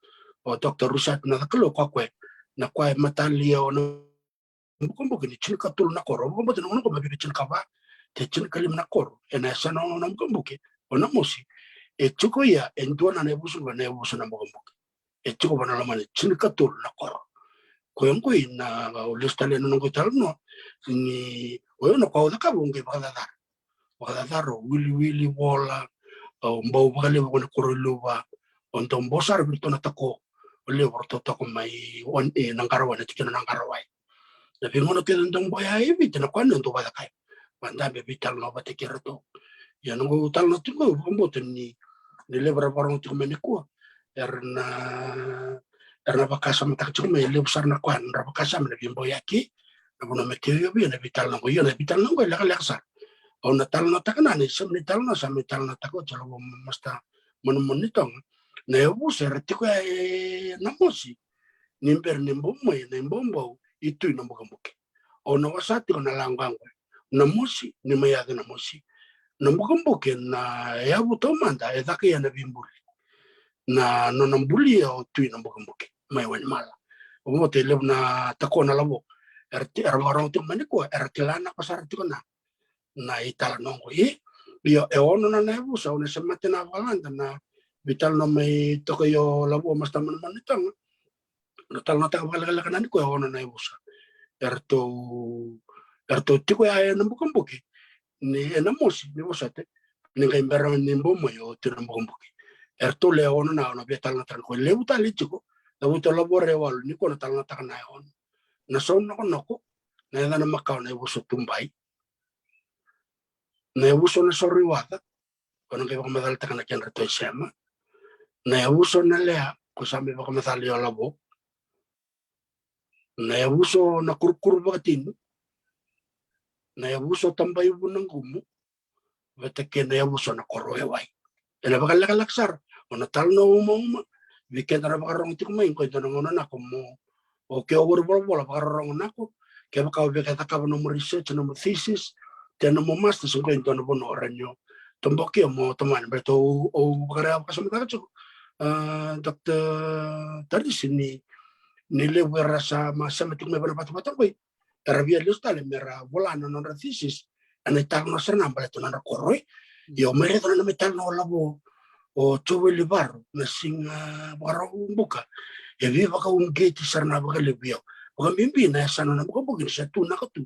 Dr. Rusat na kalo kwakwe na kwa matalia na mukmuko ni chika tol na koro mukmuko na ko mabibi chika ba te chika kalim na koro ena sana na mukmuko ona mosi chuko ya entuana na busu na mukmuko chuko bana la mane chika tol na koro ko na listale no ko talno ni o no ko da ka bunge bagada wili bola o mbau bagale ko ko luba on tom bosar bilto na tako le borto tako mai on nang karwa na tikina nang karwa na bingono ke ndong boya ibi tena ko ndo bada kai banda be vital no bate kirato ya no tal no tingo bombo ni le bara barong tu meniko erna bakasam tak cuma le besar na kwan ra bakasam na bimbo yaki na bono meterio bi na vital no yo na vital no la laksar o na tal no takana ni sam ni tal no sam ni tal no tako chalo masta monitong na yo ser tiko na mosi nimber nimbombo na nimbombo itu no mbokamboke o na wasati na langangwe na mosi ni maya na mosi na mbokamboke na ya butomanda edake ya na bimbuli na nambuli o tu na mbokamboke mai wan mala o te le na takona labo erwarong tu maniko ertilana pasar tu na itala nongo yo ono na nebu sa una semate na valanda na vital no mai toko yo labo mas taman manitang na tal na ta bala kana ko ono na nebu sa erto tiko ya na mbokamboke ni na mosi ni bosate ni ga imbara ni mbomo yo tu na mbokamboke erto le ono na vital na tan ko le utali chiko la buto labore wal ni ko na tal na takana on na son no noko na na makaw na buso tumbai na buso na soriwata kono ke madal takana ken reto sema na buso na lea ko sambe ko madal yo labo na buso na kurkur bagatin na buso tambay bunang gumu bete ke na buso na koroe wai ela bakalaksar ona tal no uma weekend ra bakarong ti kumain ko ito ngono na como o ke over bola bakarong na ko ke baka be ka no research no thesis te no master so ko ito no bono ranyo tomboki mo toman beto o bakara ka sa mata ko Dr. Tarisi ni le wera sa masamatik me bana patapata ko rabia lustale mera bola no thesis ana tal no sana baleto na koroi yo mere to na metal no labo o chowe libar na singa baro buka e viva ka un gate sarna baka lebio bukan mimpi na sana na bukan bukan satu na katu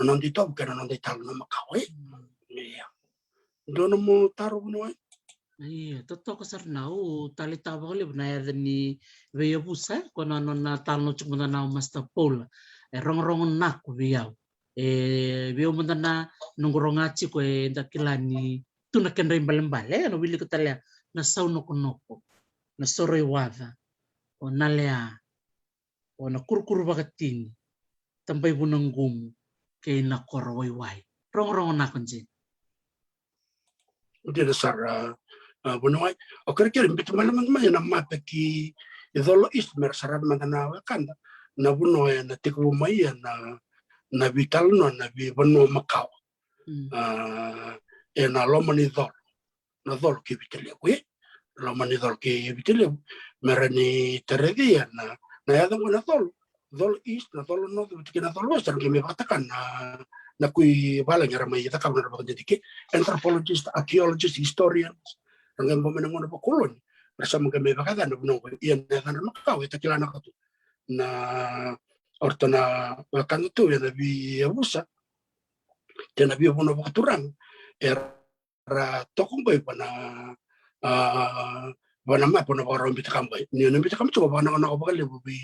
non di top kana non di tal na makau iya dono mo taru no Iya, toto kasar nau tali tawa kali benaya dani veya busa kono na talno cuma na masta pola rong nak viyau viyau mendana nongrongaci ko dakilani tuna kenre mbale no wili kutalia na sauno konoko na sore wada o nalea o na kurkuru bakatini tampai bunanggumu kay na korowai wai rong nakonji dia dasar bunuai okere kere bitu malaman na mapa ki idolo ist mer sarad madana wakanda na bunuai na tiku mai na vital no na vi bonu makau na lomani dol na dol ki vitele we lomani dol ki vitele merani teredia na ya na dol ist na dol no na dol west ki me batakan na kui bala ngara mai ta kamera ba jadi ki anthropologist archaeologist historians dengan pemenangan apa kolon bersama kami bakal ada benang yang dengan nak kau itu kira nak tu na ortona waktu itu ya nabi Musa dan nabi Musa berturang era tokong boy pana map pana orang bita kambai ni nabi bita kambai coba pana nak apa kali bubi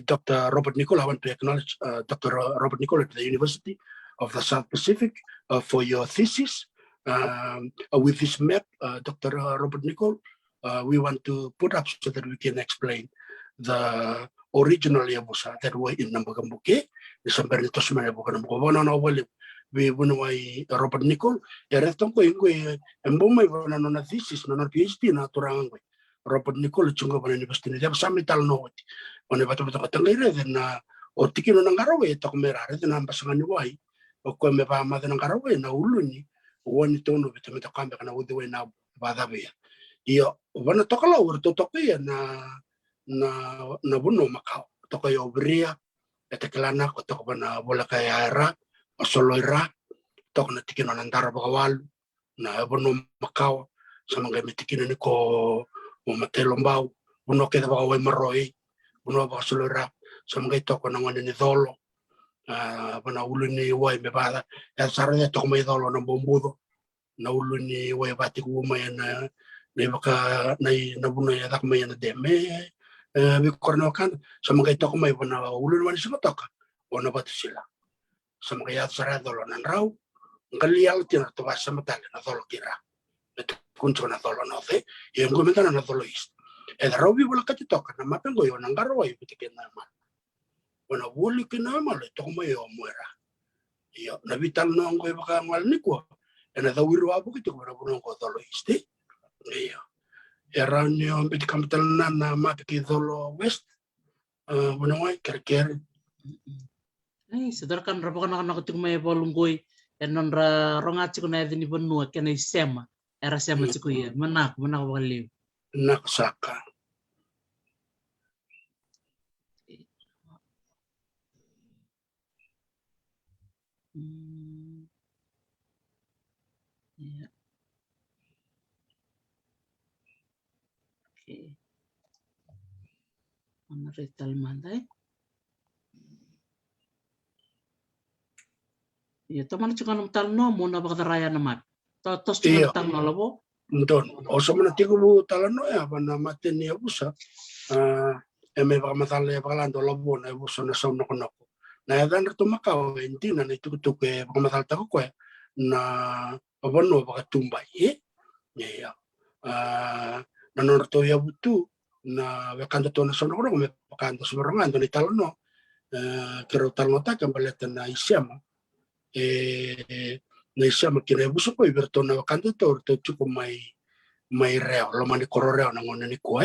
Dr. Robert Nicol. I want to acknowledge Dr. Robert Nicol at the University of the South Pacific for your thesis. With this map, Dr. Robert Nicol, we want to put up so that we can explain the original Yabusa that way in Nambagambuke, the Sambari Tosmana Bokanabona, we went Robert Nicol, a retonko and Bomay on a thesis, not a PhD, not Turangwe. Robert Nicol, Chungo University, they have some metal note on a Batabatan, then or Tikino Nangarawe, Tokumera, then Ambasangani, or Komeba Mother Nangarawe, Nauluni. One tono with the comeback and I would do it now by the way. You want to talk over to Tokia na Buno Macau, Tokayo Bria, at the Kalana, or Tokana Bolakayara, or Soloira, talking a ticket on Andarabawal, na Buno Macau, some game ticket in Ko, Matelombao, Buno Kedaway Maroi, Buno Basolera, some guy talking on one in the Dolo. Pana uluni wai me bada ya saranya to me dolo na bombudo na uluni wai bati ku me na ne baka na buna ya dak me na deme bi korno kan sama kai to me pana uluni wani sima toka ona batu sila sama kai ya saranya dolo na rau ngalial tina to basa matal na dolo kira beto kuncho na dolo no fe e ngomenta na dolo ist e rau bi bola kati toka na mapengo yo na ngaro wai bitike na ma wana wuli kina male tokoma yo muera yo na vital no ngo baka ngal ni ko ena da wiru abu ki to bara buno ko dolo iste yo era ni on bit capital na ma ki dolo west buno wai kerker sedarkan ra baka nak tik may bolunggoy enon ra rongachi ko na dini bonua kena sema era sema chiku ye manak bakaliw naksaka Yeah. Okay. Ano rital manday? Iya, teman juga nung talno mo na bakadaraya naman. Tos juga talno labo. Don. O sa mana tigo bu talano ya bana maten ya busa. Eme baka matale baka lando labo na busa na sa noko. Na yadan rito Macau hindi na ito ke baka matalta ko na abono baka tumbay ya nanorto ya butu na wakanda to na sono ko me pakanda sumarangan do ni talno kero talno ta kambaleta na isyama na isyama kina buso ko iberto na wakanda to chuko may reo lo mani kororeo na ngone ni ko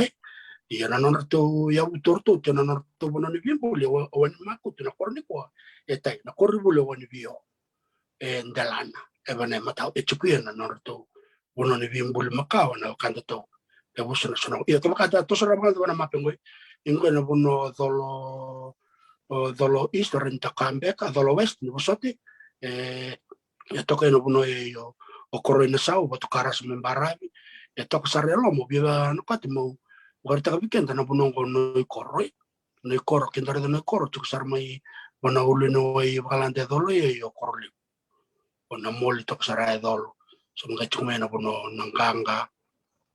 ya nanorto ya butu to nanorto bono ni bimbo le wani maku na korni ko etai na korribu le wani bio ndalana ebane matau echukuya na norto bono ni bimbo le Macau na wakanda to e buso na sono ia to makata to sora mga na mapengo ingo na bono dolo east renta kambeka dolo west ni bosote ya toka no bono yo o koroi na sau bato karas membarabi ya toka sarelo mo biba no katimo warta ka weekend na bono no koroi no koro kindare no koro tuk sarmai wana ulu no ai bakalante dolo yo korli wana moli tok sarai dolo so mga chumena bono nangkanga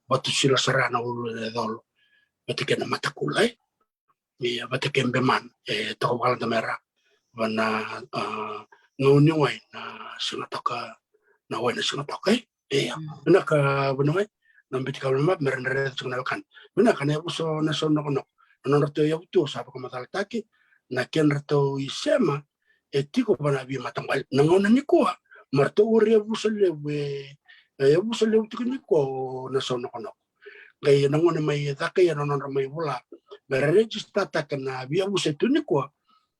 batu sila sarana ulu ne dolo batike na matakulai ya batike beman tok bakalante mera wana nguni wai na singatoka na wai na singatoka ina ka bono wai nambit ka map merendere tsuna kan mina kan ya uso na so no rato ya uto sa pa matal taki na ken rato isema etiko bana bi matangal nangona ni ko marto ure busole we ya busole utiko ni ko na so no kay nangona may takay no may wala register ta kana bi busetu ni ko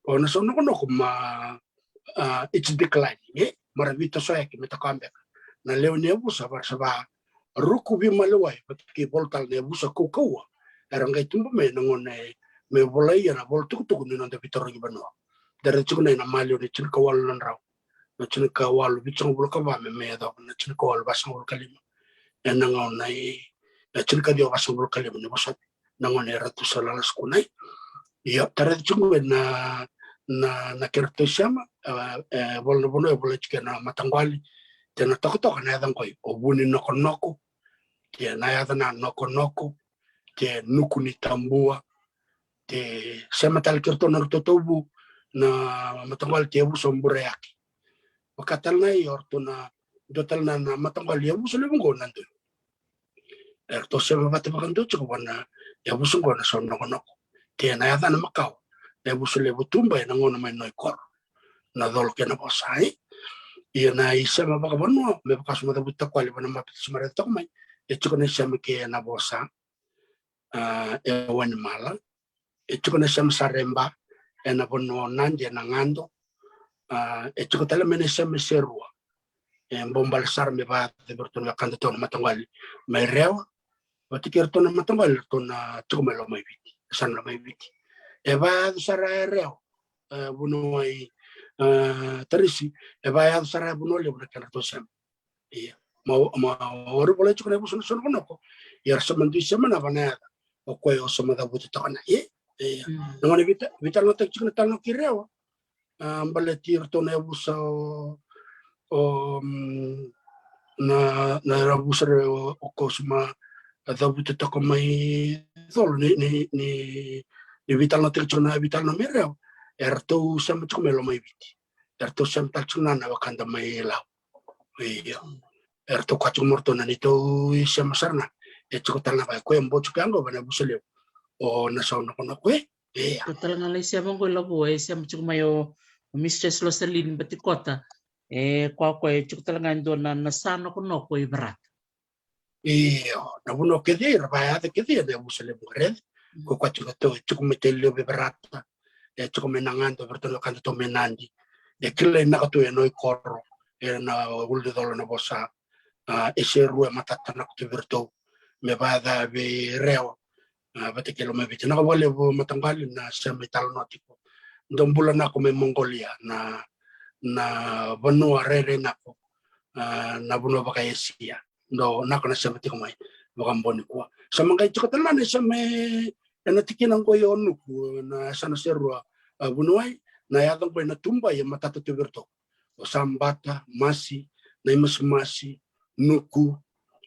o na so no ma it's declining maravito so ek metakambe na leo ni busa ba ruku bi malawai ki voltal ne busa ko ko erang kay tumbo me nangone me volai na vol tuk ni nanda pitoro gi bano dari chukuna na malio ni chun kawal nan raw na chun kawal bi chung bul ka ba me do na chun kawal basang bul kalima en nangon nai na chun ka dio basang bul kalima ni bosat nangone ratu salalas kunai ya tare chungu na kerto sama vol no bono vol chikena matangwali tena tok na dan koy obuni noko te na ya na noko te nuku ni tambua te sema tal kerto na totobu na matangwal te bu sombure yaki wakatal na yorto na dotal na matangwal ya bu solibungo nando erto sema bate bakando chiko wana ya bu sungo na son noko te na ya na makau ya bu solebu tumba na ngona mai noi kor na dol ke na bosai ia na isema bakabano me bakasu mata buta kwali bana mapit sumare tokmai chiko na sema ke na bosa wan mala chiko na sema saremba ena bono nanje na ngando chiko tala mene sema serua bombal sar me ba de bertona kanda ton matangwali me rewa batikir ton matangwali ton chiko melo mai biti san lo mai biti ba sara rewa bono ai tarisi ba ya sara bono le bono kana to sem iya mau oro boleh chiko na busun son ko yar samandu semana bana o koyo sama da buti tokana nangone vital no tek chiko tal no kirewa ambale tir to na buso na rabusare o kosma da buti tokomai dol ni vital no tek chiko na vital no mereo erto sama chiko melo mai biti erto sam tal chiko na wakanda mai lao iya erto kwachu morto na nito sama sarna chiko tal na ba ko embo chiko ango bana busale o na sa no kono ko total nga siya mong labo siya chuk mayo mistress Rosalyn Batikota kwa chuk talaga ndo na nasano kono ko ibrat na buno ke di rabaya de ke di na busale bure ko kwachu to chuk metelio be barata chuk menangando bertolo kanto to menandi kile na to no korro na ulde dolo na bosa ese rua matata na to berto me bada be reo bate kelo me bitina ko wale bo matanggal na sa metal notiko ndong bulan ako me Mongolia na banua rere nako na bunua baka Asia ndo nako na sa metiko mai bakamboni ko sa mga ito katalan sa me na tikinan ko yon na sana serwa bunuai na yadang ko na tumba ya matata tuberto o sambata masi na masi nuku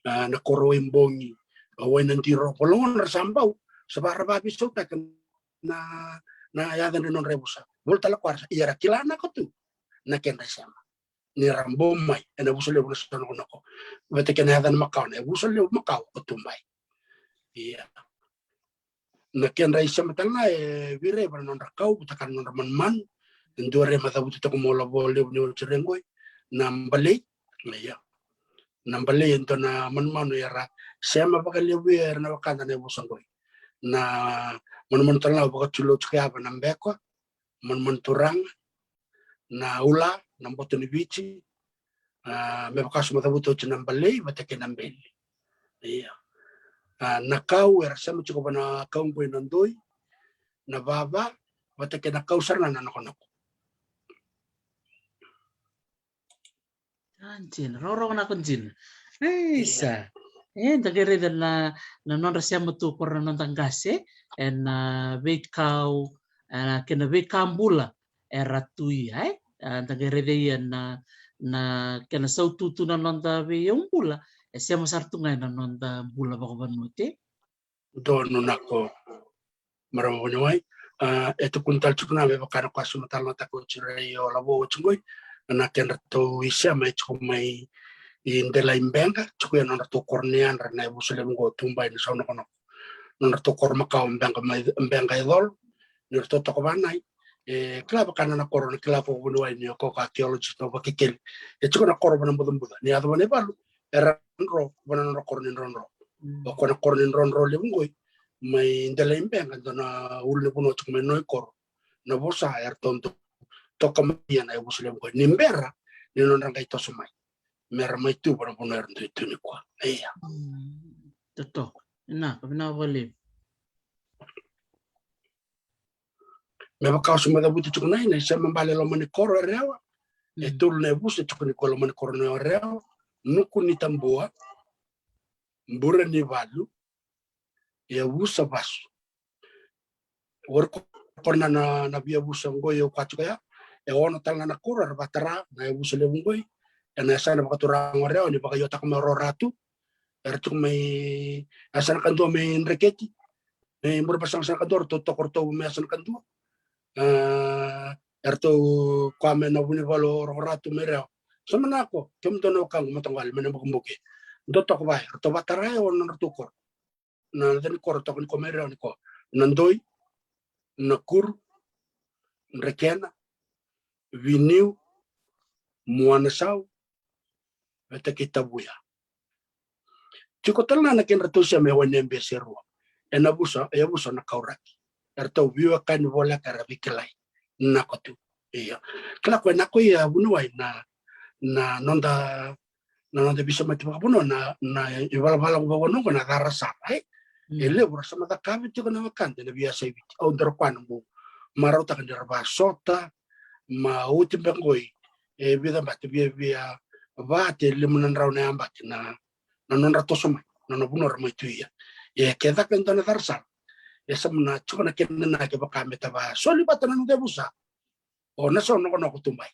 na koroin bongi away nandiro polongon rasambau sabara babi sota na yadan non rebusa volta la kwarsa ira kilana ko tu na ken rasama ni rambo mai na busole bulo sono ko bete ken yadan makau na busole makau ko tumbai iya na ken rasama tanga vire bar non rakau butakan non man ndore mata butu ko mola bole ni cherengoi nambale iya nambale ento na man yara sema bakali wir na wakanda ne busangoi na mon tala baka chulo chka ba nambeko mon turang na ula namboto ni bichi me baka suma tabuto chinambale batake nambele iya na kau era sema chiko bana kau boy nandoi na baba batake na kau sarna na nako anjin rorong na kunjin isa dagere na non siamo tu por non tangase en vekau kena vekambula era tui dagere de na kena saututu na non da ve umbula siamo sartunga na non da bula bakabanute Dono nako marama wai eto kuntal chukuna be bakana kwa sumatal na tako chire yo labo chungoi na ken to isia mai chumai indela imbenga chukuya na to kornean na busule ngo tumba ni sono kono na to korma ka mbenga idol ni to to banai klaba kana na korona klaba wai ni ko ka theology to bakikel chukuna korba na bodum buda ni ado ne balu era ro bana na kornin ronro o kona kornin ronro le ngoi mai indela imbenga dona ulle puno chukume noi kor na bosa tonto toka mai na busule ngo ni mbera ni non rangai to sumai mer mai tu para poner tu ni kwa iya toto na kabina wale me ba ka suma da buti tukuna ina se mambale lo mani koro rewa e tul ne bus tukuni ko lo mani koro ne rewa nuku ni tambua mbura ni valu e busa basu wor ko porna na bia busa ngoyo kwatuka e ono tanga na koro batara na e busa le ngoi e na sana ba turang rewa ni ba yota ko ratu ertuk mai asana kan do mai reketi e mbura pasang sana kador to korto mai asana kan do erto kwame na buni valo ratu mereo semanako kem tono kang matangal mena bukumbuke do tok bai to batara o no tukor na den kor to ko mereo ni ko nandoi na kur rekena viniu muanasau beta kitabuya chiko talna na ken ratu sia me wane beseru ena busa e busa na kauraki erto viwa kan vola karabikelai na kotu iya kala ko na ko ya bunuai na nonda bisa mati buno na ibala ko bono na garasa ele burasa mata kabi tiko na makante na biasa ibiti au derpan mo marota kan derba sota ma uti bengoi e vida mati via vate limunan rauna ambati na non ratosoma non buno ramai tuia e keda kan tana darsa esa mna chukona kenna ke bakameta ba soli batana no debusa o na so no kutumbai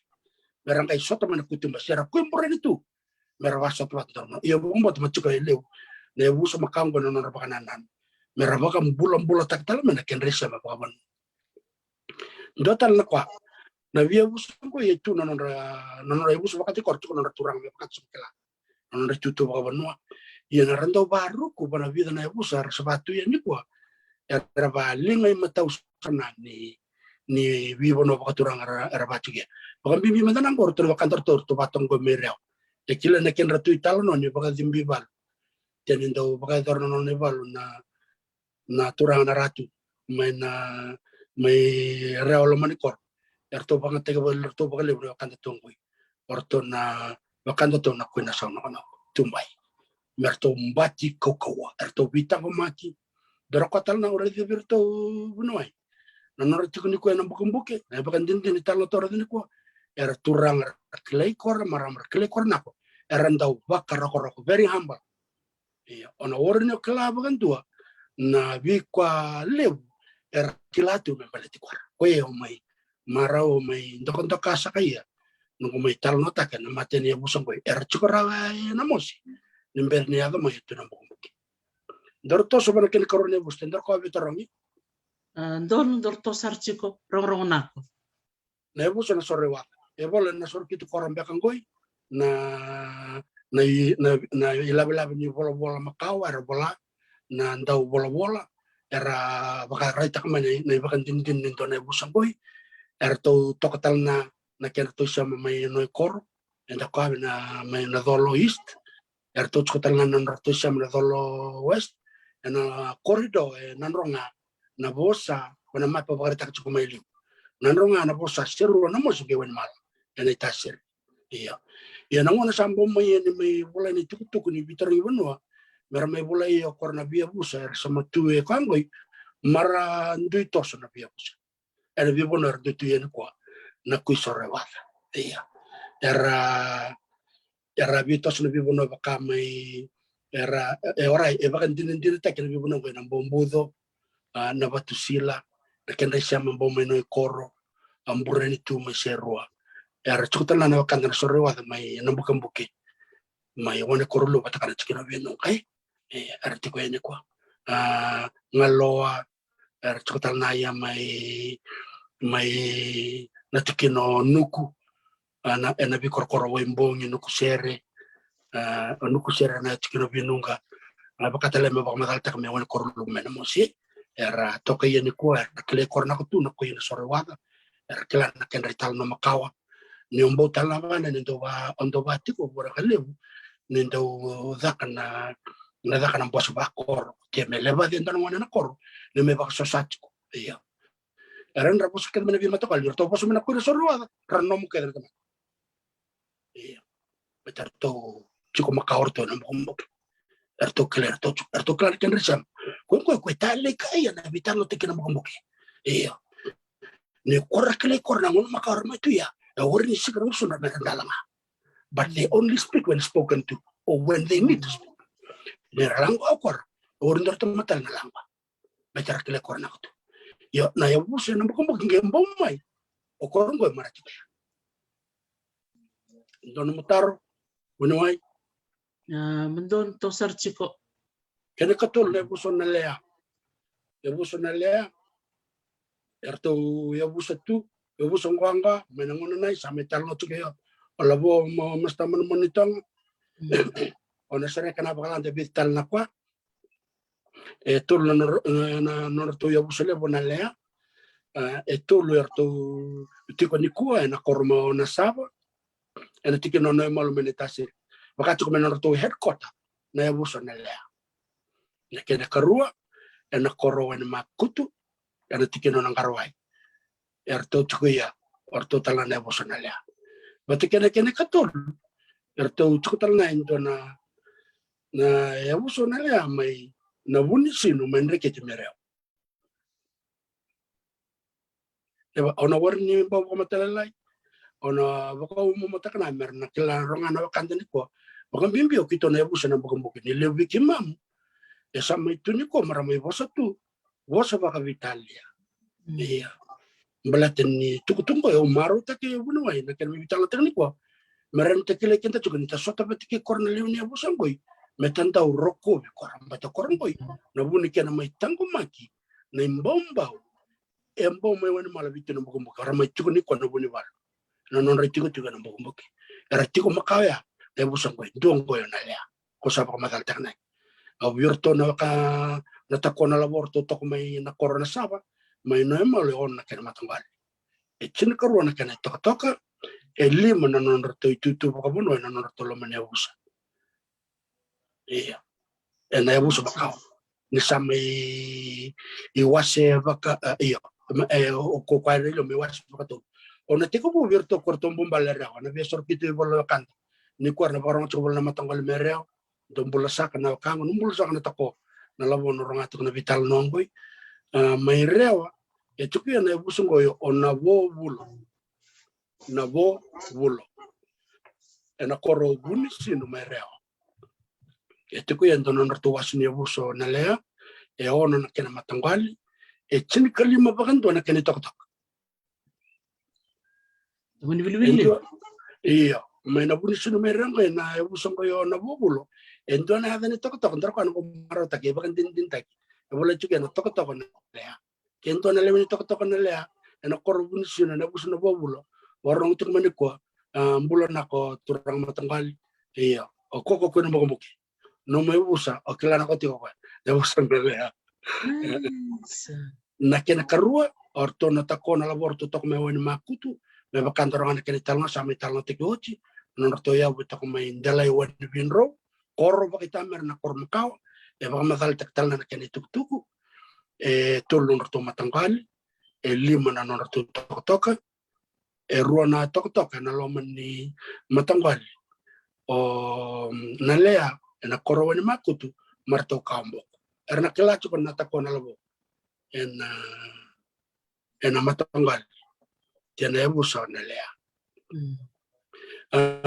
meranga isoto mana kutumbai sera kuimpore itu merwa soto batno iyo bombo to machuka eleu ne buso makango no rabakanan meraba kam bulan tak tal mana ken resa ba baban dotal na kwa na via buso ko yetu no buso bakati kortu no turang me bakat sukela no retuto baban no iya na rando baru ku bana vida na buso sabatu ya ni kwa era balinga matau sana ni vivo no bakaturang era batuge bakam bibi mandan angkor to kantor to batong go mereo e kila na ken ratu italo no ni baka dimbi bal tenin do baka torno no ni bal na turang na ratu mai reolo manikor erto baka tega bal to baka lebro kan tongoi orto na bakanda to na kuina sa no tumbai merto mbati kokowa erto bita ko maki dorokotal na ora de virto bunoai na nora tikuni ko na bukumbuke na bakan din italo tora din ko era turang klei kor maram klei kor nako era ndau bakar roko very humble iya ona orno kala bakan tua na vi kwa lew era kilatu me baleti kwar ko e mai marao mai ndokon to kasa kaya nungu mai tal nota kan mateni busong ko era chukora na mosi nimberni ado mai tu na bukumbuke dorto sobana ken korone busten dor ko bitorongi don dorto sarchiko rong nako na buso na sorewa e bola na sor kitu koram bekangoi na ilabela ni bola makau era bola na ndau bola era baka raita kamane na bakan din to na busang boy era to tokatal na ken to sa may no kor enda ko na may na dolo east era to tokatal na to sa na dolo west na corridor nanronga na bosa wana mapa bakarita ko mailiu nanronga na bosa seru na mo sige wen mal ena itasir iya na ngona sambo mai bola ni tukutuk ni bitar ni benua mera mai bola iyo korna bia busa sama tue kangoi mara ndui toso na bia busa era bia bona er tu yen kwa na kuisore wala iya era bia toso na bia bona bakamai era orai e baka din ta kena bibuna ko nang bombudo na batusila na kenda siya mambo no koro ambureni tu mai serua era chutala na kanda sorwa mai nambukan buke mai wane korulu batakana chikina bino kai era tiko ene kwa ngaloa era chutala na ya mai natikino nuku na bi korkoro wembongi nuku sere na tikino binunga bakatale me bakamatal tak me wane korulu mena mosi era toka yene kwa era kle korna kutu na ko yene sorwa era kila na kendra tal no makawa ni ombo talabana ni ndo ba tiko bora kaleu ni ndo zakana na zakana boso ba kor ke me leva de ndana wana na kor ni me ba so satiko iya eran rapos ke me vi mato kal to boso me na kure sorwa ranno mu ke de iya betar to chiko makawor to na mo erto kler ken resam ko tale kaya na bitalo te ke na mo iya ni korra kle korna ngol makawor ma tu ya Orang ni sekarang sudah dalam, but they only speak when spoken to or when they need to speak. Nerang awkward, orang dorang matal nalang ba, bicara kile korang aku tu. Ya, na ya bus yang nampak mungkin gembom mai, okorong gue marah juga. Don mutar, bunuai. Mendon tosar ciko. Kena katul ya buson nalea, ertu ya bus tu. Yo busong kwanga menangon nai sampai talo tu kaya alabo mesta menitang ona sere kana bakalan de bital na kwa tul na to yo busele bonalea tul erto tiko ni kwa na korma na saba ena tiki no mal menitasi bakatu ko menor to headquarter na yo busonalea ya kena karua ena korwa na makutu ena tiki no ngarwai erto chukuya orto talana bosanalea bati kene katul erto chukutalna indona na ya bosanalea mai na buni sinu menre ke mereo eba ona warni ba ko matalai ona bako mo matakana merna kila ronga na kandani ko baka bimbio kito na busana baka bukini lewi kimam esa mai tuni ko maramai bosatu bosa baka vitalia iya balaten ni tukutungo yo maru take bunuai na kan bitala tekniko meran tekile kenta juga nita sota betike korna leuni abusangoi metanta uroko be koram bata korangoi na buni kana mai tango maki na imbombao embo mai wani mala bitino bukumbu karama tukuni ko na buni bal na non retiko juga na bukumbu retiko makaya e busangoi dongo yo na lea ko sa pa matal teknai abiorto na ka na takona laborto tok mai na korona saba mai no emale on na kana matangal e chin karuana na kana toka e lima na non rato itu baka bono na non rato lo mane usa iya e na usa baka ni same i wase baka iya o ko kwai lo me wase baka to ona tiko bu virto korto bumbale ra na be sorkito bolo kan ni kwar na barong chobol na matangal mereo dombula saka na kango numbul saka na tako na labo no rongato na vital nongoi mai rewa e tuku na busungo yo ona bo bulo ena koro buni sinu mai rewa e tuku ya ndono nartu wasini buso na lea e ono na kena matangali e chini kalima bakando na kena tok iya mai na buni sinu mai rewa na busungo yo na bo bulo e ndona hada ni tok ndar ko ko maro take bakan din take e bola tuku na tok na lea kento na lewi tok na lea ena koro buni sinu na buso na bo bulo warong tuk mani ko bulan ako turang matangal iya o koko ko mo muki no me usa o kila na ko tiko ko de usa belea na kena karua orto na tako na laborto tok me wani makutu me bakan torang na kena talna sa me talna tikochi no orto ya buta ko me dalai wani binro korro bakita mer na kor makaw e baka madal tak talna na kena tuktuku e tolong orto matangal e lima na no orto toka e ruana tok na loman ni matangal o nalea na korowani makutu marto kambo erna kelachu kan natako na labo ena matangal tiana ebusa nalea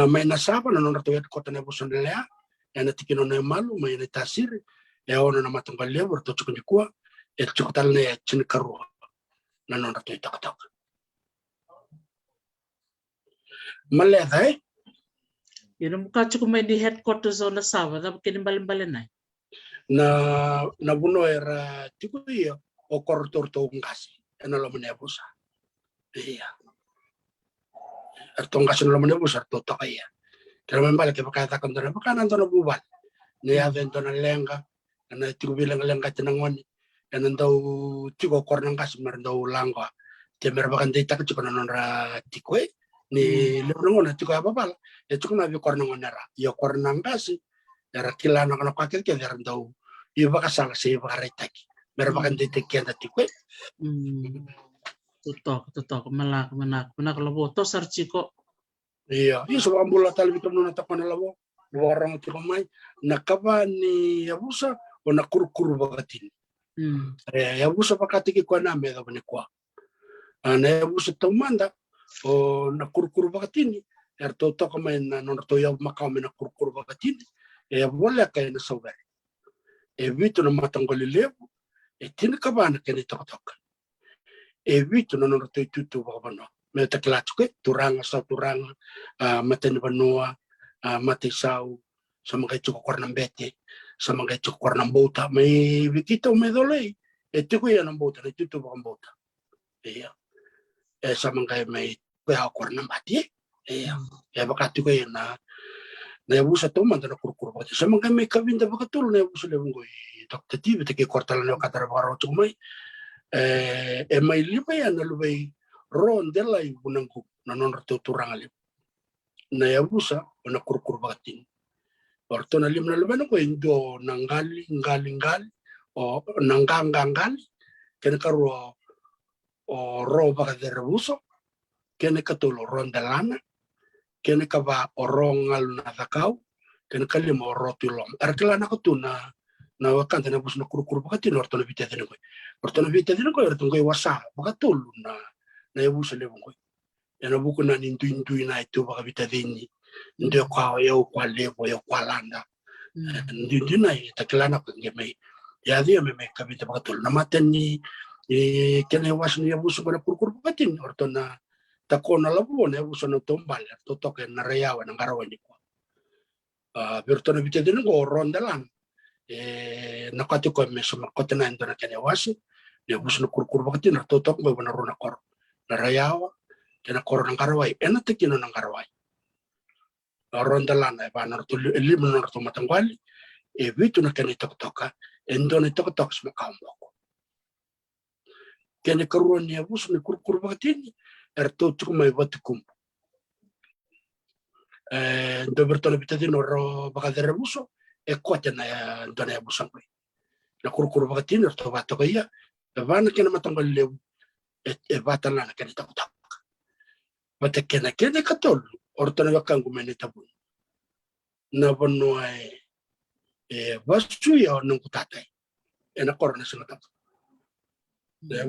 may nasaba na nonrato yat kota na ebusa nalea ena tikino na malu mai na tasiri e ona na matanggal le berto chukuni kwa e chukutal ne chin karua na nona to itatak male dai Ina muka cukup main di headquarters zona sawa tapi kini balen-balen nai. na buno era tikuia o kortor to ngasi ena lo menebusa iya erto ngasi lo menebusa to takaya kera membal ke pakata kandana pakana to bubal ne avento na lenga na tiku bilang lenga tenangoni ena ndau tiko kornang kasi mer ndau langwa te mer bakan dei tak tiko nonra tikwe ni lebrongo na tiko ababal e tiko na bi kornang onera yo kornang kasi era kilana kana pakil ke der ndau iba kasala se iba retaki mer bakan dei te kenda tikwe Tutok menak labo to sarchiko. iya iso ambula tal bitom na takona labo borang tiko mai nakaba ni abusa o na kurkuru bagatin abusa pakati ki kwa na me da bane kwa ana abusa tomanda o na kurkuru bagatin erto to kama na non to ya makao me na kurkuru bagatin bola kay na sober evito na matangoli lebu tin kabana kene tok evito na non to tutu babano me taklatuke turanga sa turanga maten banoa matisau sama kay chukor ng bete sama kay chukor ng bota may vikito me dolay tiko yan ang bota na tutu ang bota iya sama kay may kaya kor ng bati iya bakati ko yan na yabusa to man na kurkur bati sama kay may kabinda bakatul na yabusa lewong ko taktatibi taki kortal na katara baro chumay may lima yan na lubay ron delay bunangku na non tuturang alip na yabusa o na kurkur batin orto na lim na lumen ko indo nanggali o nanggangali kene karo o ro baka de rebuso kene katulo rondalana kene kaba orongal na takau kene kalimo rotulom erkelana ko tuna na wakanta na bus na kurkur batin orto na bitete ko orto ko wasa baka tulu na yabusa lewong ko yana buku na nindu na itu baka bitadini ndio kwa yo kwa lebo yo kwa landa ndio na taklana ko ngeme ya dia me kabita bakatul na mateni kene wasni yabusu ko na kurkur batin orto na takona labo na yabusu na tombal to toke na reyawa na garawani ko berto na bitadini ko rondalan nakati ko me suma ko tena ndo na kene wasi yabusu na kurkur batin to tok ko na rona kor na reyawa kena kor na garawai ena tekino na garawai rondalana ba narto lim narto matangwali vitu na kene toka endone toka sma kaumbo kene karuan ya bus ni kurkur bagatini erto tukuma batukum ndo bertone bitadino ro bagadere buso kota na ndone ya busan ko na kurkur bagatini erto batoka ya bana kene matangwali le batala na kene toka bata kene katol orto na wakangu mene tabun na bonoy basu ya nung kutatay na korona sa natap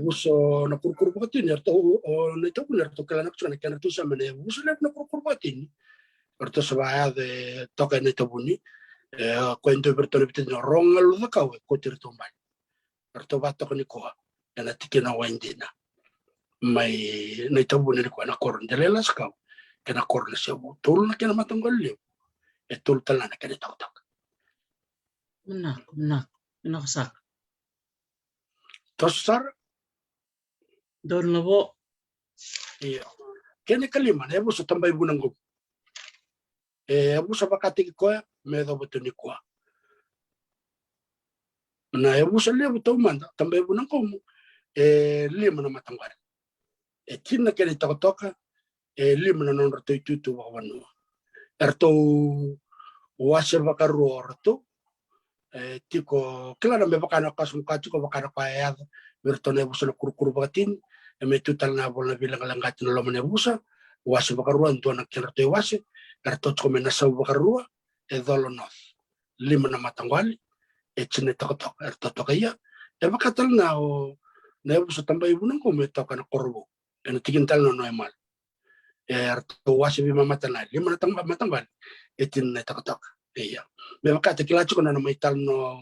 uso na kurkur batin erto o na ito erto kala nakso na kana to sa mene uso na kurkur batin erto sa baya de toka na ito buni kwento berto na bitin rongal da kawe ko tirto mbay erto bato ko ni ko na tikina windina may na ito buni ko na koron delelas kaw kana korna siya tul na kina matanggal liw tul tala na kina tok Menak sak tosar don labo iya kene kalima na yabuso tambay bunang gub yabuso bakati ko me do botoni ko na yabuso le buto manda tambay bunang ko lima na matanggal tin na kene toka lima na non rato tutu wano erto wase bakaru orto tiko kila me bakana kasum kachu ko bakana pa bertone buso na kurkur batin me tutal na bola bilang langat no lomane busa wase bakaru anto na kerto wase erto ko me na sa bakaru dolo nos lima na matangwali chine tok erto tokaya bakatal na o na buso tambay bunang ko me toka na korbo eno tigintal no normal erto wase bi mamatana lima na matangwali tin na tok Iya. Me makata kilacho kono na maital no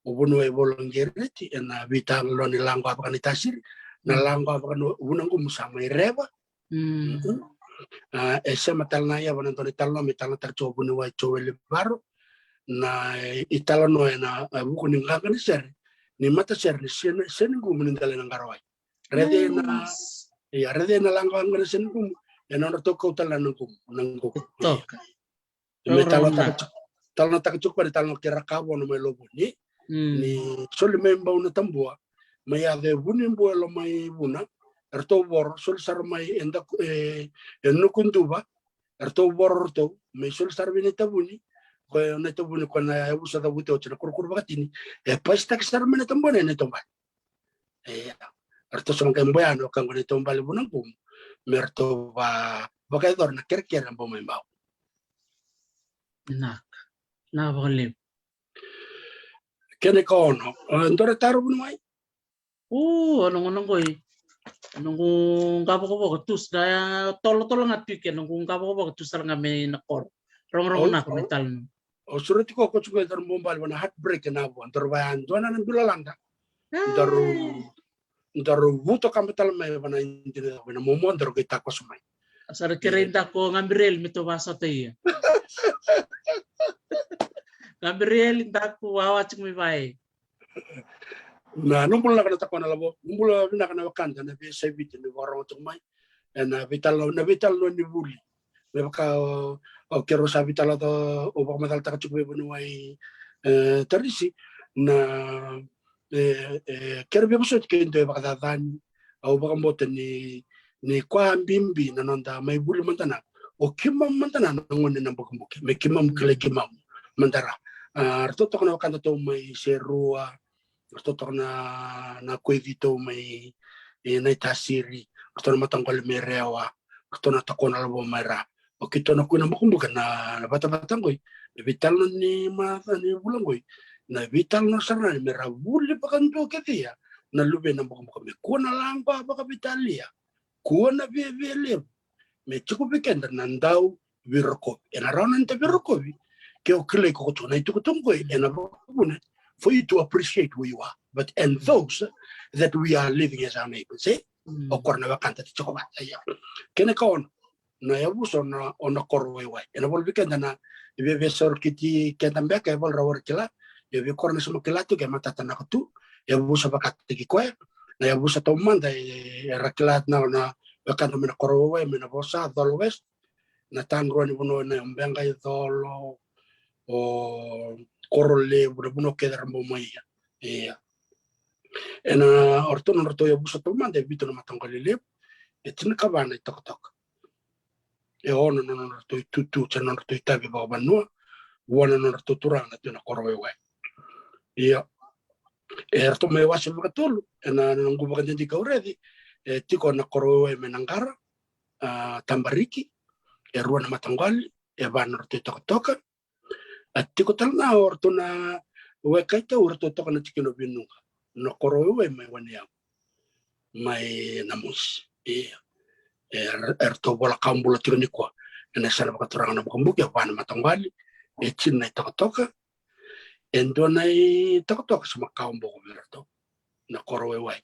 ubuno e volongereti na vital lo ni lango apa ni tasir na lango apa no unang kumusama ireba. Ese matal na ya banan toni tal no metal tar chobu ni wa chowele baro na italo no na buku ni ngaka ni ser ni mata ser ni sen gumu ni dale ngarawai. Rede na ya rede na lango ngana sen gumu ena no toko tal na ngum. Toka. Metal talna takachuk pa talna kira kabo no may lobo ni soli memba una tambua may ade bunin buelo may buna erto bor sol sar may enda nukunduba erto bor to may sol sar binita buni ko na to buni ko na usa da buto chna kurkur bakatini pasta ka sar mena tambone ne tomba erto son kan boyano kan ne tomba le bunan kum merto ba bakay dor na kerker bo may baw na boleh. Kene kono, ndore taru bunu mai. Anong koy. Anong ngabo ko tus da tolo ngatu ke anong ngabo ko tus nga may nakor. Rong na ko metal. Surati ko chugo dar bombal wana heartbreak na bo. Ndor bayan dona nan bilalanda. Ndor buto kametal may wana indire wana momo ndor ko itako sumai. Asar kirenda ko ngambrel mito basa tayo. Gabriel indaku awat mi bai. Na numbul na kana takona labo, numbul na kana wakanda na bi sai bit ni waro to mai. Na vital no ni buli. Me ka o kero sa vital to o ba madal ta chukwe bunu ai tarisi na kero bi bosot ke ndo ba ka dan o ba mbote ni kwa mbimbi na nonda mai buli mantana. O kimam mantana ngone na mbokumbuke. Me kimam kle kimam mantara. Artoto na wakanda to may serua, artoto na kuevito may na itasiri, artoto na matanggal may rewa, artoto na tako na labo may ra. O kito na kuna makumbuka na bata-batang koy, na vital no ni mata ni bulang koy, na vital no sarna ni may rabuli pa kanto ketiya, na lube na makumbuka may kuna lang pa baka vitalia, kuna biebelim, may chukupikenda nandaw virokobi, enaraw nante virokobi, for you to appreciate who you are, but and those that we are living as our neighbors, o korna wakanta ti chokobat aya kene kon na yabuso na ona korwe wai ena bol bikenda na be sor kiti kenda mbeka bol rawor kila ye be korna sumo kila tu ke matata na tu yabuso bakat ti koe na yabuso to manda raklat na wakanta mena korwe wai mena bosa dol west na tangro ni buno na mbenga dolo o korole buno kedar mo maya ena ortono orto yabuso to manda bito na matangalile etin kabana tok ono no orto tutu chano orto tabi ba banua wana no orto turanga tuna korwe wai orto me wasi bakatul ena nungu bakan di kauredi tiko na korwe wai menangara tambariki ruana matangali ban orto tok atiko talna orto na wekaita orto tok na tikino binunga no korwe wai mai wania mai namus erto bola kambula tirni ko ena sala baka turanga na bukumbuki apana matangali etin na toka endo na toka sama kambo ko berto na korwe wai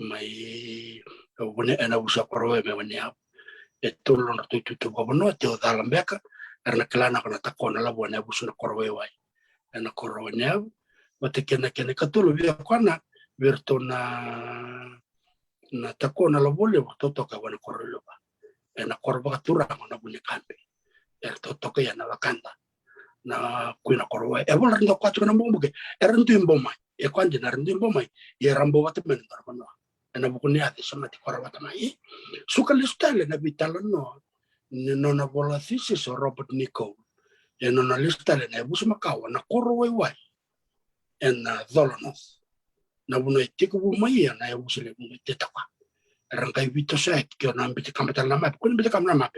mai wone ena usa korwe me wania etullo na tutu gobono te dalam beka erna klana kana takona la bona busu na korwe wai ena korwe nya wate kena katulu bia kwana berto na takona la bole toka wana korwe ba ena korba turanga na buni kambe toka ya na wakanda na kuina korwe e bola ndo kwatu na mbumbuke erantu imboma e kwanje na randu imboma ye rambo wate men darbono ena bukuni ate samati korwa tamai suka listale na bitalano no na bola thisi so Robert Nico e no na listale na busu makawa na korwe wai ena dolonos na buno etiku bumai na e busu le tetakwa rangkai vito sa kyo na mbiti kamata na map kun mbiti kamata map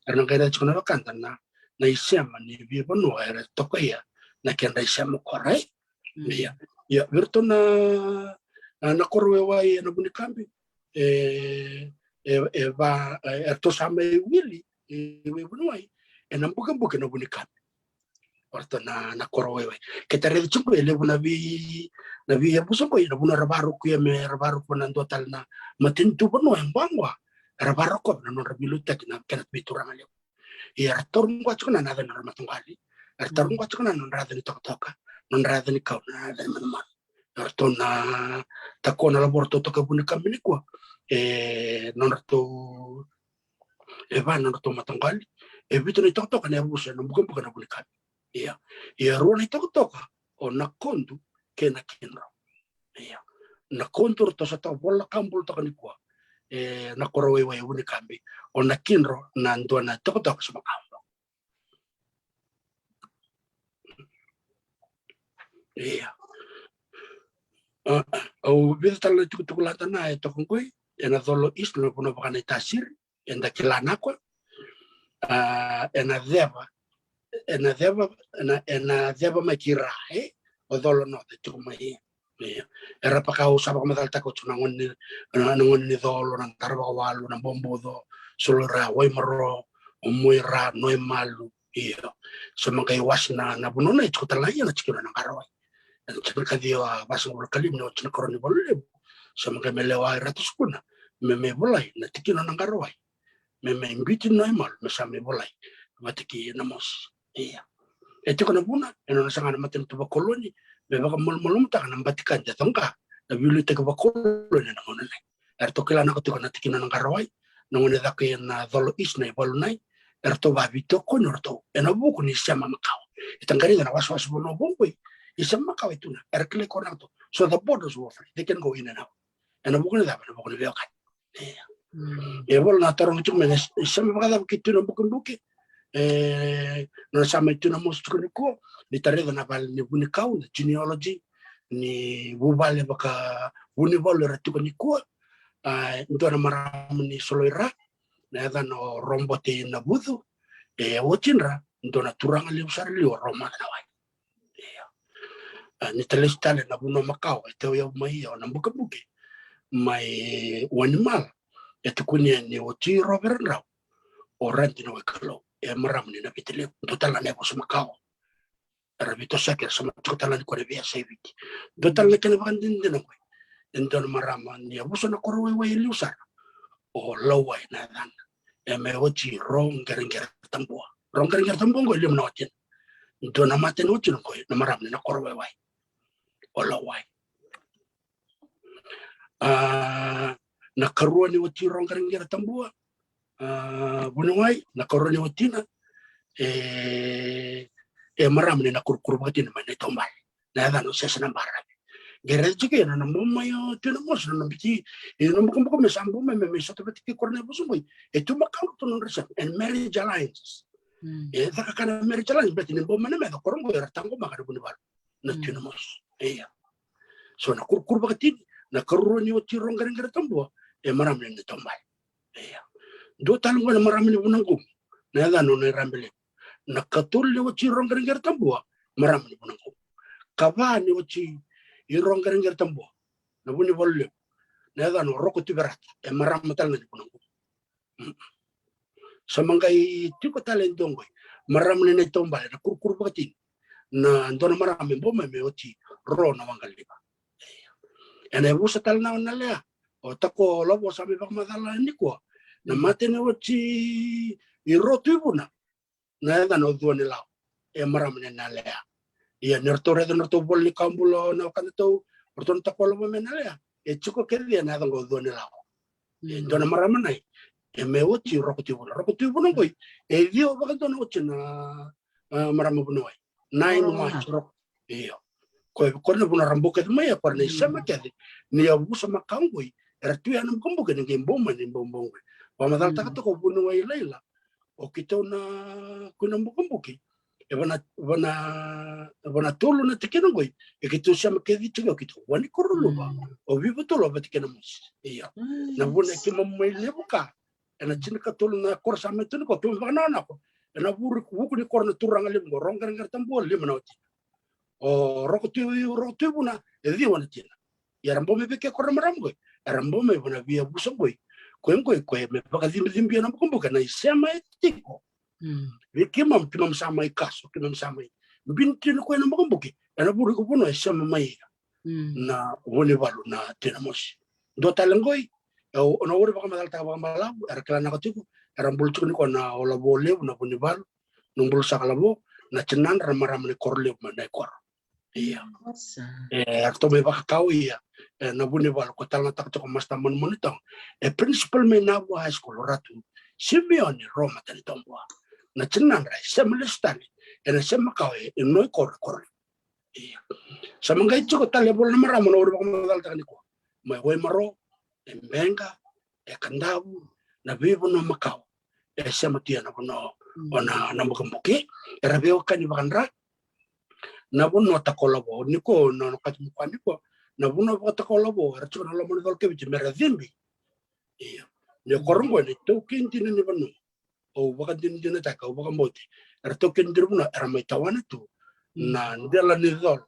rangkai da chuna wakanta na isema ni bi bono era tokoya na kenda isema korai ya virto na korwe wai na buni kambi ba erto same wili we bono wai na buka na buni kambi orto na korowe kita re chungo ele buna bi na bi ya buso ko ina buna rabaru ku ya me rabaru ko nan total na matin tu bono en bangwa rabaru ko na no rabilu tek na kenat biturang ale ya torun ko chuna na na matungali torun ko chuna non ra de toka non ra de ka na de manma orto na takona laborto to ka buna kamini ko non to va non to matungali bitu ni toka na buso no bukan bukan buna kan iya ruang itu toka o nakondu ke na kinro iya nakondu to sa to bola kambul to ni kwa na korowe wa uni kambi o na kinro na ndo na to sa kambo iya o bita la tu kulata na to koi ena dolo islo puno bakana tasir enda kilana kwa ena deba makira o dolo no te tuma era pa kau sabak madal tako tuna ngoni dolo nang tarba walu nang bombodo sulura wai maro umuira noi malu iyo semangai wasna na bunona itu talaya na cikina nang karawai cikina kadio basang berkali no cikina koroni boleh semangai melewa ratus puna meme bolai na tikina nang karawai meme imbitin noi mal mesame bolai matiki namos iya itu kana buna eno na sanga matem to bakoloni be baka molmolum ta kana batikan ja tongka na bilu te bakoloni na ngone erto kila na ko na tikina na karawai na ngone da ke na dolo isne bolunai erto ba bito ko norto eno buku ni sama makau itangari na was bono bongoi isama makau itu na erkle ko na to so the borders were free they can go in and out eno buku ni da buku ni be kan iya bol na tarong cuma isama makau kitu na buku no sama itu na mos tukuni ko ni tare na bal ni buni kau na genealogy ni bubale baka buni bol ratu ni ko ndo na maram ni soloira na da no rombote na budu wochinra ndo na turanga li usar li roma na wai ni telestale na buno makau ete yo mai yo na buka buke mai wanimal ete kunia ni wochi robert rao orante no kalo maram ni na pitele total na nebo sumakao rabito sakir sama total na ko revia saviti total na kana bandin din ko endon maram ni abuso na korwe we liusar o lawai na dan me ochi rong geringer tambua ngo lim na otin do na maten ochi ko na maram ni na korwe wai o lawai na karua ni ochi rong geringer tambua bunuai na koroni watina maram ni na kurkur batin mane tombal na no sesa na barra gere jike na mumma yo tuna mos na biti no bukan mesambu me soto betiki korne busumoi itu makau to non resa and marriage alliances ta kana marriage alliance betin bomma na me korongo era tango makar bunibal na tuna mos so na kurkur batin na koroni wati rongar tambo maram ni tombal do talungo na marami ni bunangum na da no ne rambele na katul ni wachi rongar tambua marami ni bunangum kaba ni wachi rongar tambua na buni bolle na da no roko tiberat maram tal ni bunangum samangai tiko talendongo maram ni tombale na kurkur batin na ndona marami bomma me wachi ro na wangaliba ene busa tal na lea o tako lobo sabi bak madala ni ko na matene wachi irotu ibuna na da no duone lao maram ne na lea ia nertore da nerto bol ni kambulo na kanto porton takolo me na lea chuko kedia na da go duone lao dona maram nai me wachi rokuti ibuna koi dio bakanto no wachi na maram bunoi nai no ma rok io koi korne buna rambuke de maya parne sama kede ni abu sama kangoi ertu ya nam kumbuke ni bomba ni bombongo pamadal takato ko bunu wai leila o kito na kunam bukumbuki wana tolo na tekeno goi kito sama kedi tigo kito wani korolo ba o vivo tolo ba tekeno mus iya na buna ki mamai lebuka ena jinka tolo na korsa metu ko to banana ko ena buru ku ni korna turanga lem gorong ngar tambol lem na oti o rokotu buna edi wana tina ya rambo me ke korna maram goi rambo me buna via buso goi koe me baka zimbi na kumbuka na isema etiko kimam sama ikaso kimam sama binti no ko na makambuki ana buri ko puno sama mai na woni balu na tinamos do talangoi ona wori baka madal ta baka malam era kala na katiku era bultu ni ko na ola bole na woni balu numbul sakalabo na cenan ramaram ni korle na kor iya to me baka kau iya na woni balu ko talna tak to mas taman monitong principal me na high school ratu Simeone Roma tani tombo na cenan rai semlestani ena sema kau noi kor iya sama ngai choko tale bol na maramo na wori baka madal ta ni ko mai woi maro Benga, Kandabu, na vivo no Macau. Siamo tiana no ona na mukambuki, era veo kani bakandra. Na buno takolabo, niko no kati niko, na buno takolabo, era chona lo mo ke bichi mera zimbi. Iya. Ne korongo ni to kinti ni bano. O baka din ta ka baka moti. Era to kinti buno era mai tawana tu. Na ndela ni dol.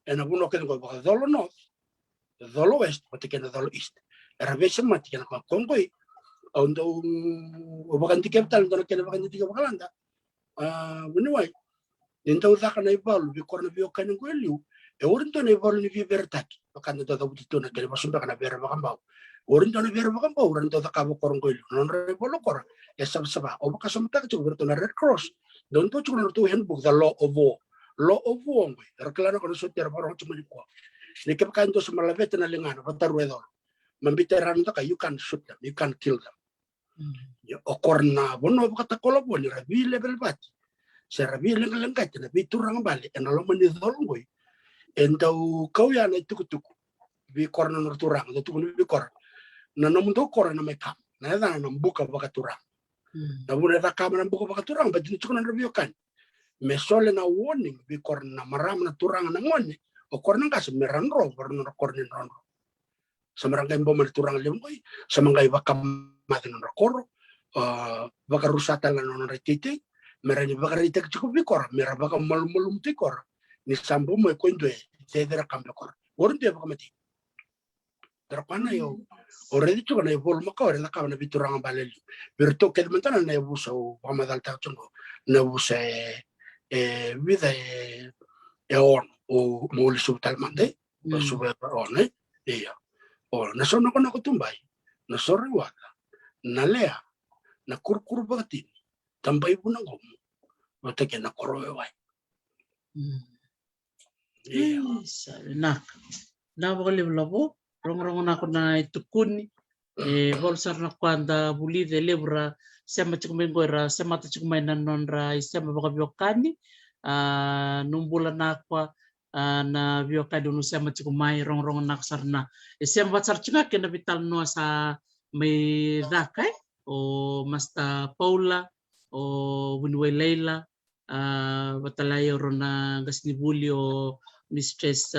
Ena buno ke ko baka dolo no. Dolo west, pati ke dolo east. Era vese mati kana kwa kongoi ondo obakanti capital ndo kena bakanti tiga bakalanda winiwai ndo zaka na ibalu bi korna bi okani ngweliu orinto na ibalu ni vi vertaki bakanda do butito na kena basumba kana vera bakambau orinto na vera bakambau orinto zaka bo korngoi non re bolo kor saba obakasumta ko berto na Red Cross don to chuno to handbook the law of war ngoi reklano ko so ter baro chumani ko ne ke bakanto sumala vetna lingana bataru edo Mambiteran ka you can shoot them, you can kill them. Okorna bono kata kolobo ni rabi level bat. Se rabi lengang kait na biturang bali en alo mani dolongoi. Entau kau ya na tukutuku. Bi korna norturang do tukun bi kor. Na namundo kor na mekam. Na da na buka baka turang. Na bune da kam na buka baka turang ba dinu tukun rabi okan. Me sole na warning bi korna maram na turang na ngone. O korna kas meran ro korna kornin ron. Samarangay bomber turang limboy samangay bakam matin rakor baka rusata la non retite merani baka ritek cukup bikor mera baka malum tikor ni sambo mo ko inde dedera kambe kor worin de baka mati terpana yo already tu kana bol maka ora ka na biturang baleli berto ke mentana na buso pamadal ta chungo na busa vida on o mo subtal mande sube on iya na sono ko na kutumbay na soriwaka na lea na kurkur batin tambay po ng gomo matake na korowai sabi na bakaliblabo rong na ko na itukun bolsar na kwanda buli de lebra sema chikumengora sema chikumay na nonra sema bakabiokani numbula na kwa na bioka dunu sema chikumay rong na ksarna sema batsar chinga kena vital no sa may dakai o Masta Paula o Winway Leila batalayo rona gasnibuli o Mistress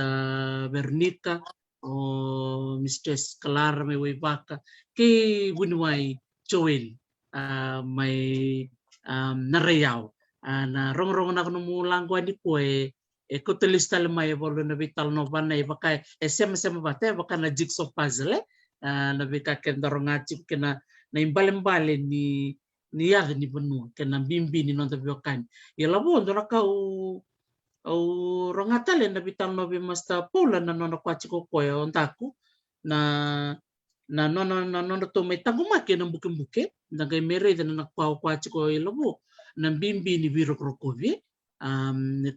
Bernica o Mistress Clara may waybaka kay Winway Joel may narayaw na rong na kunumulang ko ni po kotelista lamay bolo na vital no banay baka sema bate baka na jigsaw puzzle na bika kenda rongachi kena na imbale ni yada ni benu kena bimbi ni nonta biokan yala bo ndo naka o rongatale na vital no Masta Paula na nona kwachi ko koyo ontaku na nona to may tangumaki ng buke nagay mere na nakwachi ko ilabo na bimbi ni biro krokovi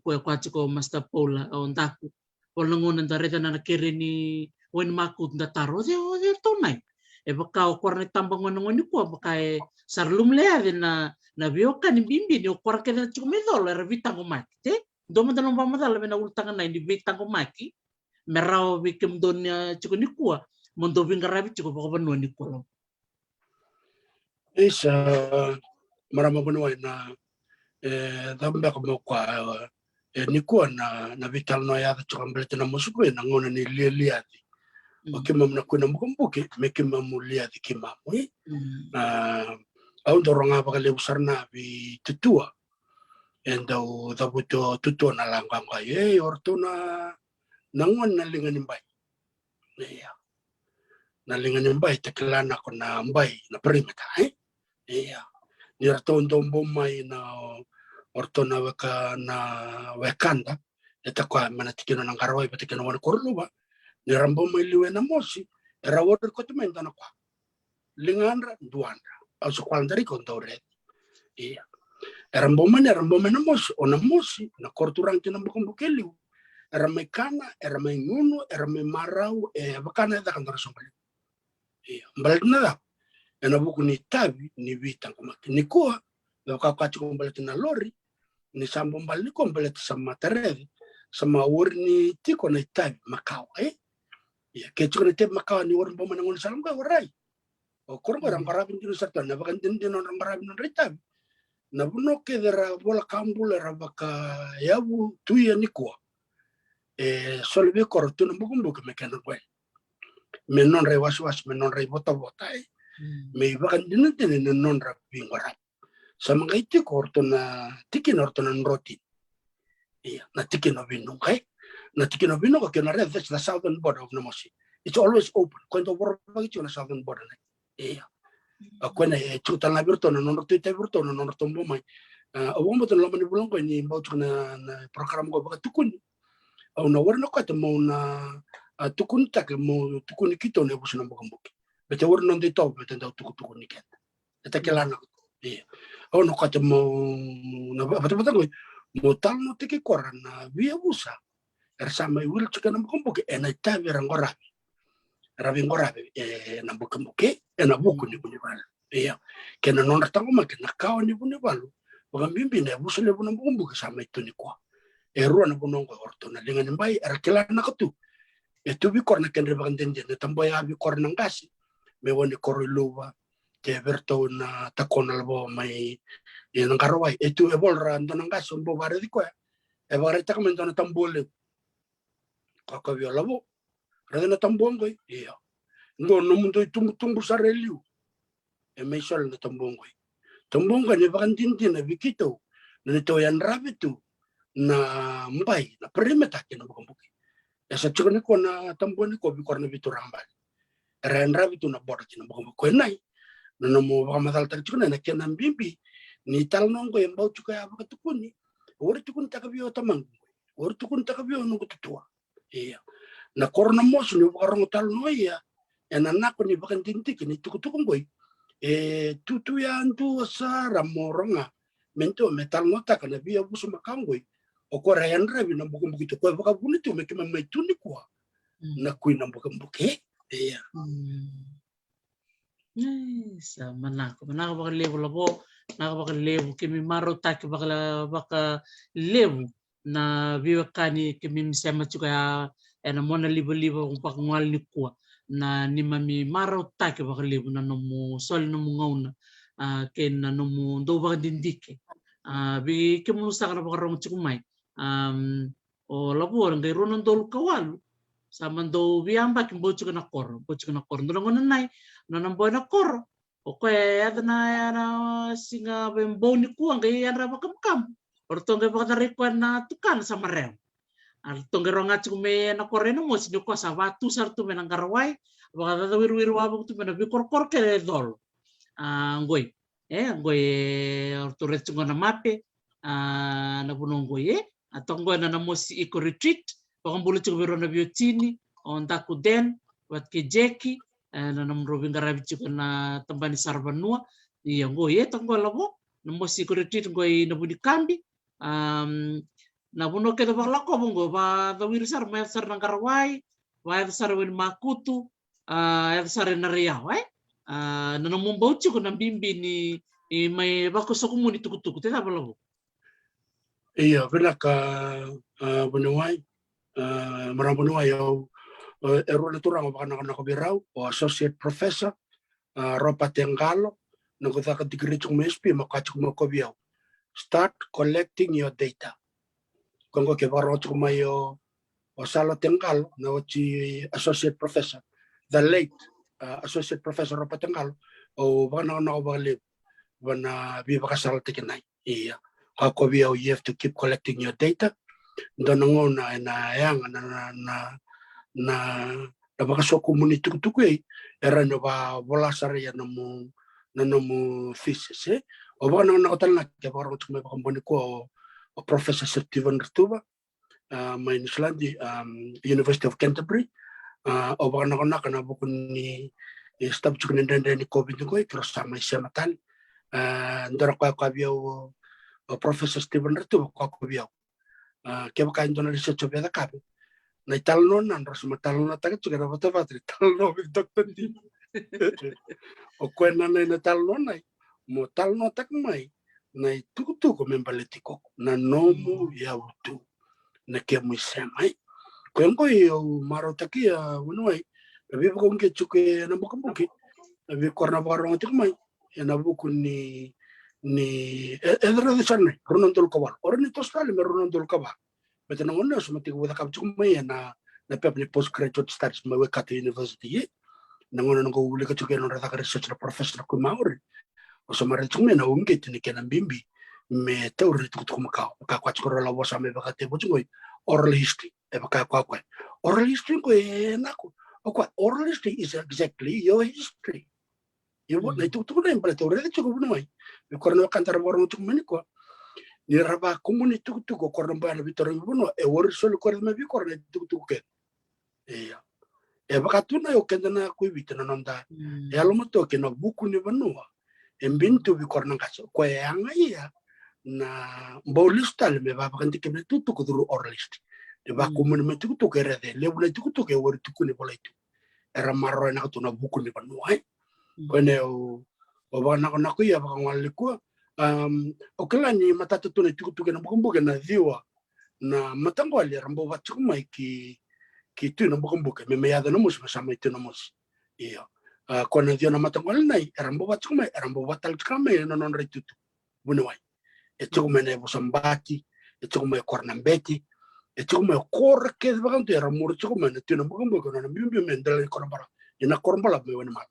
kwachi ko Masta Paula ontaku wala ngunan dareta na nakiri ni wen makut na taro de tunay baka o korne tambang ngoni ko baka sarlum lea na bioka ni bimbi ni o korke na chumidol era vitang umaki do madalong pamadala na ultangan na ni vitang umaki meraw bikim don chukuni ko mondo bingarabi chuko baka banwa ni ko is marama bunway na damba ko mo kwa ni ko na vital no ya chukam belte na musuko na ngona ni liati okimam na kuna mukumbuki mekimamulia di kimamui au doronga bakale usarna bi tutua endo dabuto tutua na langkang kay ortuna nangon na lingan imbay iya na lingan imbay tekelana ko na imbay na perimeta iya nirton tombomay na ortona weka na wekanda eta kwa mana tikino nang karawai patikino wan korluba ni rambo mai liwe na mosi era wor ko tumenda na kwa lingandra duandra also kwandari kontore iya rambo mana mosi ona mosi na korturang tina bukumbukeliu era mekana era menguno era memarau bakana da kandara sombali iya mbalna da ena buku ni tabi ni vita komaki ni koa la kakati kombali na lori ni sambo mbali kombali sama teredi sama urni tiko na tabi makau ya kecuali tip makau ni orang bomana ngon salam ka warai o korbo orang karabin dinu sarta na bakan din orang karabin na ritabi na buno ke dera bola kambula rabaka yabu tuya ni koa solve korto na bukumbuka mekana kwe menon re was menon re bota me bakan din non rap bingwarap sama ngaiti korto na tikin orto na roti iya na tikin of binung kai na tikin of binung ka na red that's the southern border of Namosi. It's always open kwento border bagito na southern border na iya akwena chuta na virto na non roti virto na non tombo mai awombo to lomani bulong ko ni mbautu na program ko baka tukun au na warna ko to mo na tukun tak mo tukun kito ne busuna mbokamboki bete warna ndi to bete ndaw tukun ni ket eta kelana iya au no ko to mo na bata ko mo tal no tiki korana via busa ersama wil chika na mbokamboki ena tavi rangorabi rabi ngorabi na mbokamboki ena buku ni bunibal iya kena non tango make na kawa ni bunibalu baka mbimbi na busa le buna mbokamboki sama itu ni kwa ruwa na bunongo orto na linga nimbai erakela na katu bi korna kendre baka ndende na tamboya bi korna ngasi me woni koriluwa te verto na takona labo mai nang karawai etu ebolra ndona ngasi mbo bare di kwa e bare takamento na tambole kaka violabo rada na tambongo iya ngo no mundo tumbu sareliu e me sol na tambongo ni baka ndindi na bikito na to yan rabitu na mbai na perimeter kena bukambuki esa chukone ko na tamboni ko bi korna bituramba ren rabitu na borda kena bukambuki ko nai no mo ba madal tak chukone na kena mbimbi ni tal nongo embau chuka aba tukuni ori tukun takabio tamang ori tukun takabio no kutua iya na korna mos ni bakarong tal no iya ena nako ni bakan tintik ni tukutukun boy tutu ya antu sa ramoronga mento metal nota kana bia busu makangoi o ko rayan rabi na bukumbuki to ko baka bunito me kema mai tuni kwa na kuin na bukumbuki iya sa manako baka levo labo baka levo kemi maro taki baka levo na viwa kani kemi misema chuka ena mona libo baka ngal ni kwa na ni mami maro taki baka levo na nomu sol nomu ngauna ken na nomu do baka dindike bi kemu saka baka rong chukumai o labo orang kay ronon dol kawalu sama do biamba kimbo chuka na kor ndongo nai nanambo na kor o ko ada na singa bembo ni kuang kay ara bakam ortong kay baka rekwan na tukan sama rem artong ronga chume na koreno mo sinyo ko sa watu sartu menang karawai baka wiru abang tu mena bikor ke dol ngoy orto retsungo na mape na bunonggoy atong ngoy na namosi iko retreat pakambulu chuko na biotini on takuden wat ke jeki na namrobing garabi chuko na tambani sarbanua iya ngoy tonggo labo namosi iko retreat ngoy na buni kambi na buno ke ba lako bongo ba dawir sar ma sar nang karawai wa sar wen makutu sar na riau na namumbo chuko na bimbi ni may bako sa kumuni tukutuku teta balabo iya benaka bunuai marang bunuai au eru na turang baka na birau o associate professor ropa tengalo na kota ka degree chung mespi makachuk mo ko biao start collecting your data kongo ke baro chung mayo o salo tengalo na ochi associate professor the late associate professor ropa tengalo o baka na bali bana bi baka sal tikinai iya kako biao you have to keep collecting your data donongo na yang na baka so community tuku era no ba bola sare ya no mu thesis O baka nang nakatalnak kaya baka rin may pakambuni ko o Professor Steven Rtuba, may Nislandi, University of Canterbury, o baka nakanak na bukun ni stab chuk ni COVID ko pero sama siya matal. Ndara ko kabiyaw o Professor Steven Rtuba ko kabiyaw. Kaya baka ito na research o beda kabi. Na italon na, ras matalon na tagat chuk na batavadri, talon na Dr. D. O kwena na italon na, mo talon na takmay, na itutuko membaletiko, na nomu yautu, na kemu semay. Kung ko yung marotaki, unuay, nabi ko kung ketsuke na bukambuki, nabi ko na barong tikmay, nabuko ni edra de sanay, runondol kawal. Oran ito stali, may runondol kawal. But na una, sumatik wala kapchukumay na pep ni postgraduate studies may Waikato University. Nanguna nang uli ka tsuke nung rata ka research na professor ko maori. O sa marit tsukumay na umgit ni Kenan Bimbi, may teori tukutuk makao. Makakwats ko ralawa sa may bakate mo tsukoy, oral history. Baka oral history ko nako. Oral history is exactly your history. Yung na itutuko na yung pala teori na tsuko bunumay. Yung korona kantara warong tsukumay ko. Ni raba komuni tukutuko korona ba na bitor yung buno. Wari solo korona mabi korona tukutuko ke. Baka tuna yung kenda na kuibita na nanda. Alam mo to, kina buku ni banua. Mbintu bi korona kaso. Kwa yang iya na mbaulistal me baba kanti kemne tutuko duru oralisti. De ba komuni me tukutuko erede. Lebula tukutuko e wari tukuni bola itu. Era marro na katuna buku ni banua. Kwene o baba na kuya baka ngalikua. O kala ni matatutu na tukutuko na bukumbuke na dhiwa na matangwali rambo wachukumai ki tu na bukumbuke me meada na mus masama itu na mus iyo kona dhiwa na matangwali nai rambo wachukumai rambo watal chukame na non retutu bunuwai chukumai na busambati chukumai kornambeti chukumai korke bakantu ramur chukumai na tu na bukumbuke na mbimbi mendala korambara ina korambala me wena mal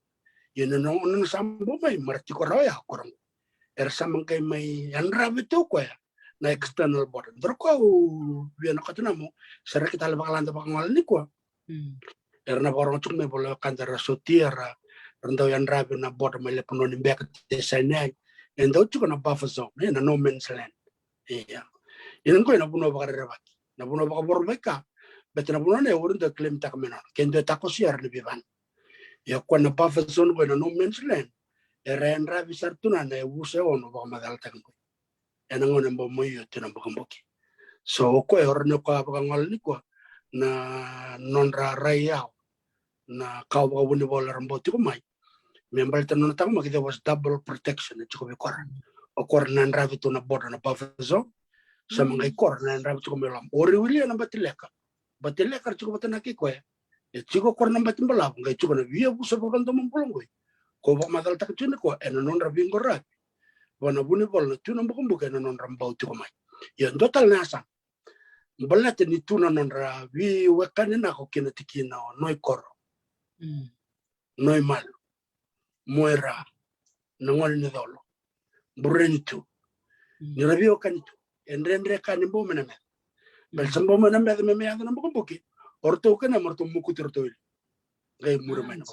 ina no sambo mai marti koraya korang sama kayak may anrabi to ko na external border. Berko biar nak katuna mo sera kita lebak landa bakangal ni ko. Na borong chung may bola kantara sotiera rando anrabi na border may lepono ni bek design endo chuko na buffer zone na no man's land. Iya. Yan ko na buno bakarabaki. Na buno bakabor beka. Bet na buno ne urun de claim ta kamena. Kendo ta ko siar ni biban. Ya ko na buffer zone ko na no man's land. Eren rabi sartuna na wuse ono ba madal tango enango nembo moyo tena bukamboki so ko orne ko abakangal ni ko na nonra raya na kau ba woni bola rambo ti ko mai membal tan na tama kita was double protection ti ko be kor o kor nan rabi to na border na bafazo sa mga kor nan rabi ko melam ori wili na batileka ti ko batana ki ko e ti ko kor na batimbala ngai ti ko na via busa ba kanto mongolongoi ko ba madal tak tune ko ena non rabing gorak wana buni bol na tuna mbukumbuka ena non rambau ti ko mai ya total nasa mbalate ni tuna non ra wi wekane na ko kina tikina noi koro noi mal moira nangol ni dolo bureni tu ni rabi o kanitu enrendre kan mbo mena me bel sambo mena me ya na mbukumbuki orto kana marto mukutir to il ngai mura mena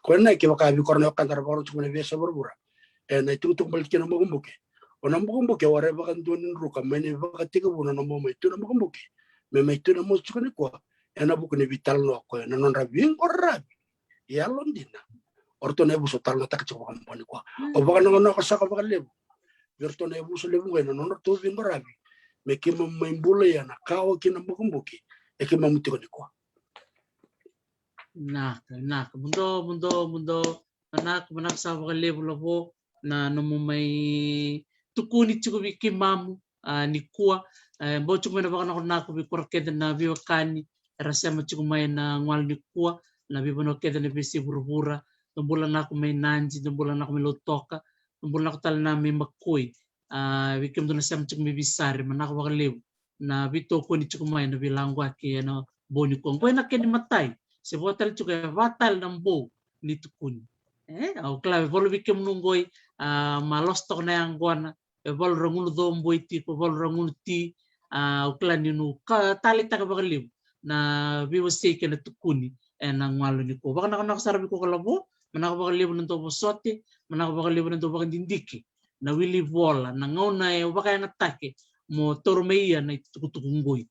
Kona ke baka bi korno kantar baro chumene vesa burbura na tutuk balki na magumbuke ona magumbuke ware baka donin ruka mene baka tiga buna na mo itu na magumbuke me itu na mo chukani ko na buku ne vital no ko na non rabin orabi ya londina orto ne buso tal na tak chukwa kampani ko o baka na ko saka baka lebu virto ne buso lebu na non to vin orabi me ke mo mbule ya na kawo kina magumbuke e ke mamuti ko ni ko nak mundo manak sa mga level labo na may tukuni chuko bi kimamu ni kuwa bo chuko na baka na ko bi korkeda na bi wakani rasema chuko may na ngwal ni kuwa na bi bono keda na bisi burbura tumbula na ko may nanji tumbula na ko may lotoka tumbula na ko tal na may makoy bi kim do na sem chuko may bisari manak baka level na bi toko ni chuko may na bi langwa ki ano boni ko ko na ken matay se votal chuka vatal nambo ni tukun au clave volo bikem nungoy malos tok na yang guana vol rangun do mboiti ko vol rangun ti au klani nu ka tali taka bagalim na biwo seke na tukuni nang malo ni ko baka nakasarabi ko kalabo manaka bagalim nto bosote manaka bagalim nto bakandindiki na wili vola na ngauna e waka na take mo tormeia na tukutukungoi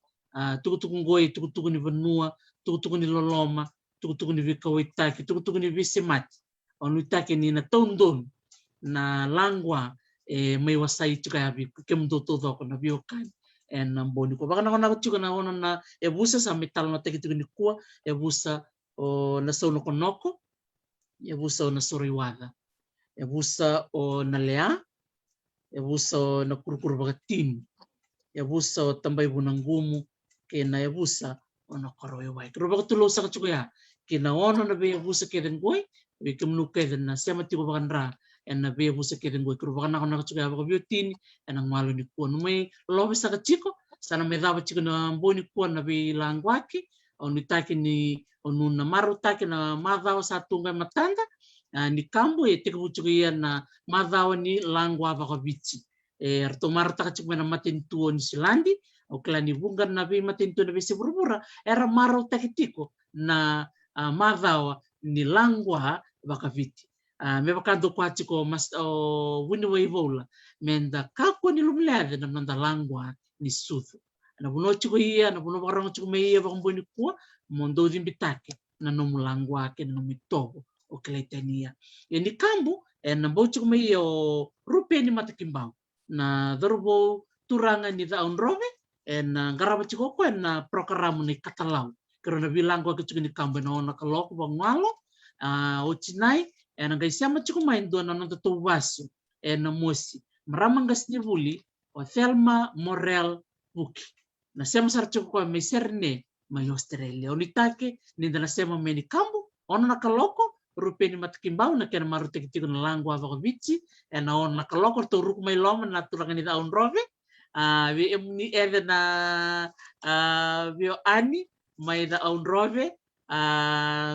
tukutuku ni vanua tukutuku ni loloma tukutuku ni vikawitaki tukutuku ni visimati onu take ni na tondon na langwa mai wasai tuka abi kemdo todo ko na biokan en boni ko baka na tuka na ona na busa sa metal na take tuku ni kuwa busa o na sono konoko busa o na soriwada busa o na lea busa o na kurukuru bagatin busa o tambay bunang gumu kena busa o na koroy wai kro baka tulo sa kachuya kina ono na be busa keden goy be kemnu keden na sema tiko bakanra en na be busa keden goy kro baka na kachuya baka biotin en ang malu ni kuwa numay lobe sa kachiko sana me dava chiko na boni kuwa na be langwaki o ni taki ni onu na maru taki na madao sa tunga matanda ni kambo tiko buchuko ia na madao ni langwa baka bichi arto maru taka chiko na matintuo ni silandi o klani bungan na be matintuo na be siburubura era maru taki tiko na madao ni langwa baka viti me bakando kwa chiko mas wini waivola menda kako ni lumleade na manda langwa ni suthu na buno chiko ia na buno barang chiko me ia baka mboni kuwa mondo dimbitake na nomu langwa ke na nomu togo o kleitania ni kambu na bochiko me ia o rupe ni matakimbao na dorbo turanga ni daun robe na garaba chiko ko na prokaramu ni katalau karena bilang ko kecil ni kambe na ona kalok bangwalo o chinai na gaisama chiko main do na nonto tuwasu na mosi maramang gas ni buli o Thelma Morel Buki na sema sar chiko ko me serne mai Australia onitake ni na sema me ni kambu ona na kaloko rupe ni matakimbao na kena marute kitiko na langwa vako bichi na ona kaloko to ruk mai loma na turanga ni daun robe vi ni ede na vio ani mai da on rove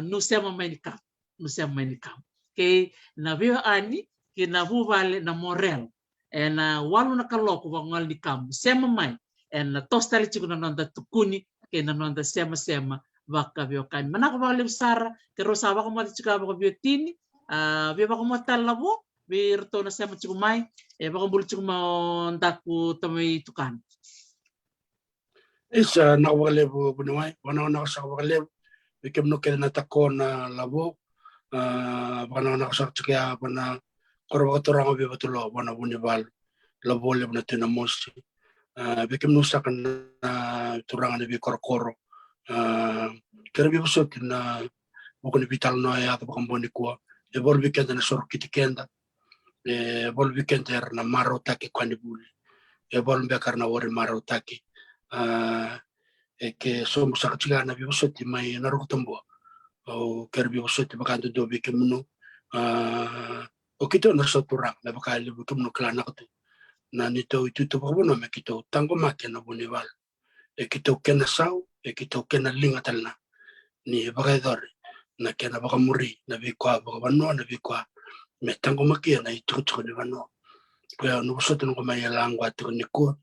nu sema mai ni kam ke na vio ani ke na vu vale na morel na walu na kaloko wa ngal ni kam sema mai na tostali chiku na nonda tukuni ke na nonda sema waka vio kan manako vale sara ke rosa waka mo chika waka vio tini vio waka mo talabo virto na sema chiku mai waka bul chiku mo ndaku tamai tukan Isa nakawalebu bunuay, wana nakasakawalebu, bikim no kaya natako na labo, wana nakasakaya wana korbatorang obi batulo, wana bunibal, labo lebo na tinamosi, bikim no sakan na turangan na bi korkoro, kaya bibusot na bukan bital no ay ato bakang boni kuwa, bol weekend na sor kitikenda, bol weekend na maro taki kwani buli, bol bekar na wari maro taki. Che sono sakchiga na bibusoti mai na rukutambo o kerbi bibusoti bakando dobi kemno o kito na sotura na bakali kemno klana katu na nito itu to bono me kito tango make na bonival kito kena sau kito kena linga talna ni bagaidor na kena bakamuri na bikwa bakabano na bikwa me tango make na itu to ni bano ko no bosoti no mai langwa to ni ko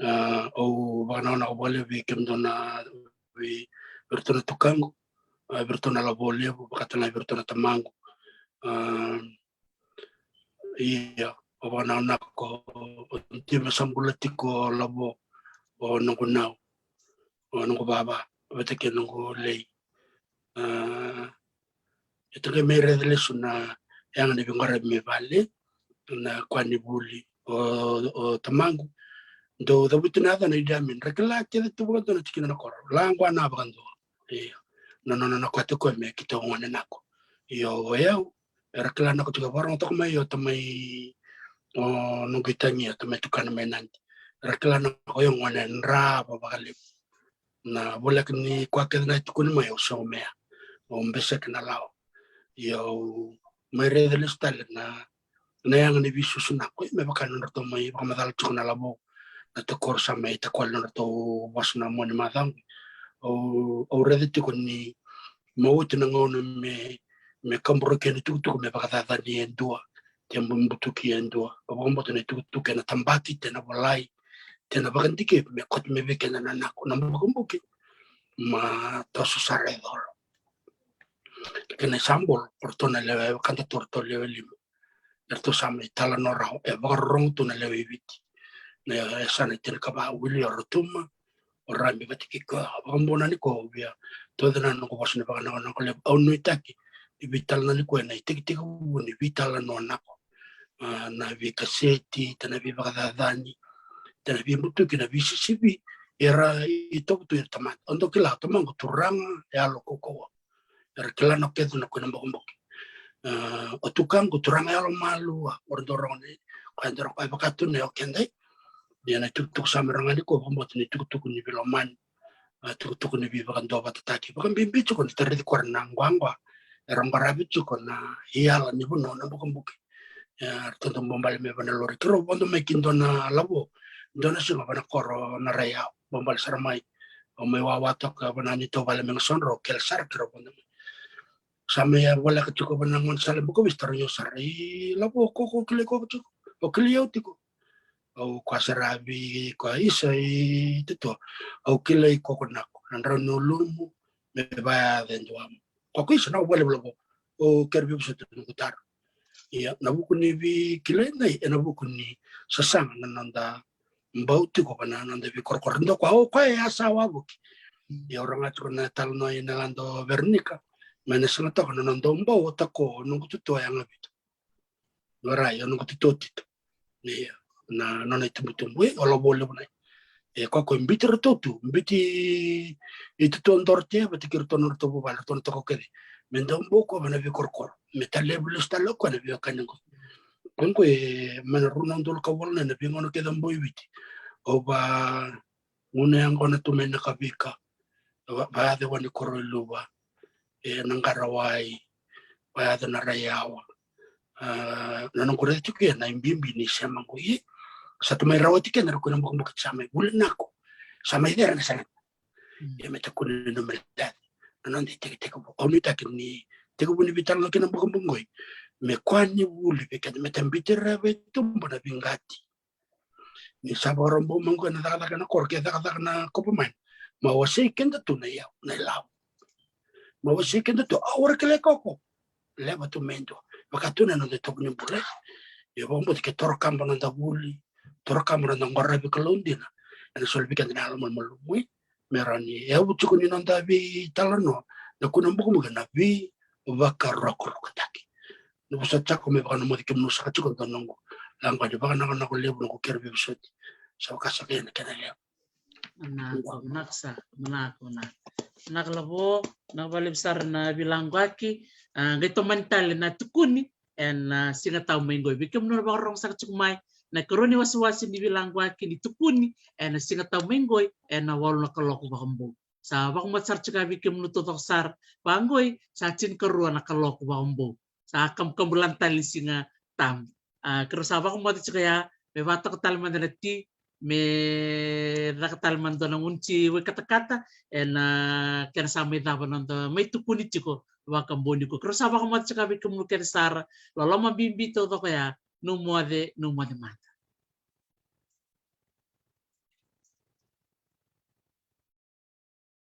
o bana na wale vi kemdona vi bertona tukango bertona la bolia bakatana bertona tamango iya o bana na ko time sambulatiko labo o nungu nau o nungu baba beteke nungu lei ito ke mere dele suna yang ni bingara me vale na kwani buli o tamango do the butina na idamin rekla ke tu bukan na tikina na kor langwa na bagando no kwatu ko me kito ngone nako yo rekla na ko tu barang to mai yo tamai no gitanya tamai tukana menan rekla na ko yo ngone nra babali na bolak ni kwa ke na tukuni mai so me o mbese kana lao yo mere de listal na yang ni bisu suna ko me bakan no to mai ba madal tukuna labo na kor sa mai ta kwal na to was na mo ni madam o rediti ko ni mo uti na ngono me kambro ke ni tutu me bakata ni endua tembo mbutu ki endua o mboto ni tutu ke na tambati te na bolai te na bakanti ke me kot me be ke na nako na mbuki ma to su saredor ke na sambol portona le kanta torto le limo erto sama tala no rao e bagarong tu na lewe viti na sana tel ka ba wili ortuma ora mi bati ki ko ambona ni ko bia to na no ko basne ba na ko le onu itaki vital na ni ko na itiki tiki ni vital no na ko na vi kaseti tana vi bagadani tana vi mutu ki na vi sisibi era ito tu tamat ondo kila tamango turanga ya lo ko era kila no kedo na ko na mbok o tukang ko turanga ya lo malu ordorong ni ko ndoro ko bakatu ne o kendai dia na tuk samaranga ni ko bombot ni tuk ni biloman tuk ni bi bakan do bataki bakan bimbi ko ni terdi ko na ngwangwa erong barabi ko na hiala ni buno na bukan buki ya tentu bombal me bana lori kro bondo me kindo na labo dona sima bana koro na raya bombal saramai o me wawato ka bana ni to bale meng sonro kel sar kro bondo sama ya wala ka tuko bana ngon sale buko bistar yo sari labo ko kile ko tuko o kile tiko o kwasarabi kwa isa tito o kile ko konako nandro no lumu me ba dentro ko isa no wala labo o kerbi buso tuko tar ya nabuku ni vi kile nai nabuku ni sasang nananda mbauti ko bana nanda vi korkorndo ko ya sawa buki ya orang atur na talno ina lando vernika mana sana to no ndo mbau tako no kututo yang abito lora ya no kututo tito ni na nona tumbutumbu olo bole bana ko mbiti rototu mbiti itu to ndorte batikir to norto bo bala to ko kede mendo mboko bana vi korkor metalle bulus talo ko na vi kanengo konko mana runon dol ka wolna na bi ngono kede mboy witi o ba ngone ngona to mena kabika ba de wani koroluwa nangarawai ba de na rayawa nanon ko retu ke na imbimbi ni sama ko satu mai rawati ke na ko na mbok sama bulan nako sama idera na sana ya meta ko no melda nanon de te ko onu ta ni te ko buni vital no ke na mbok ngoy me kwani wuli be ke meta mbitera be tumbo na bingati ni saboro mbo mango na daga na korke daga na ko pemain ma wasi kenda tu na ya na law ma wasi kenda tu awar kele koko leva tu mendo makatuna no de tokni bule yo bombo ke torkam na da wuli torkam na ngorra be kalondina ana solbi kan na almal malumui merani ya butu ko ni nanda bi talano na kuna mbuko mo na bi bakaroko kataki no sa chako me bana mo de kemno sa chiko tonongo langwa de bana na ko lebu ko kerbe bisoti sa ka sa kene kana naklabo nabalib sar na bilangwaki gito mental na tukuni en singa tau mengoy bikem no barong sa chukumai na koroni wasi ni bilangwaki ni tukuni en singa tau mengoy en wal na kaloko bakambo sa bak matsar chuka bikem no totok sar bangoy sa chin karuan na kaloko bakambo sa kam bulantal singa tam kersa bak mo chuka ya me batak talman na ti me nakatalman do ng unci we kata-kata en kena samay daban do may tukuni chiko wa kamboni ko pero sabi ko mat saka bi kumul ken sara lolo mabimbi to kaya no mo de mata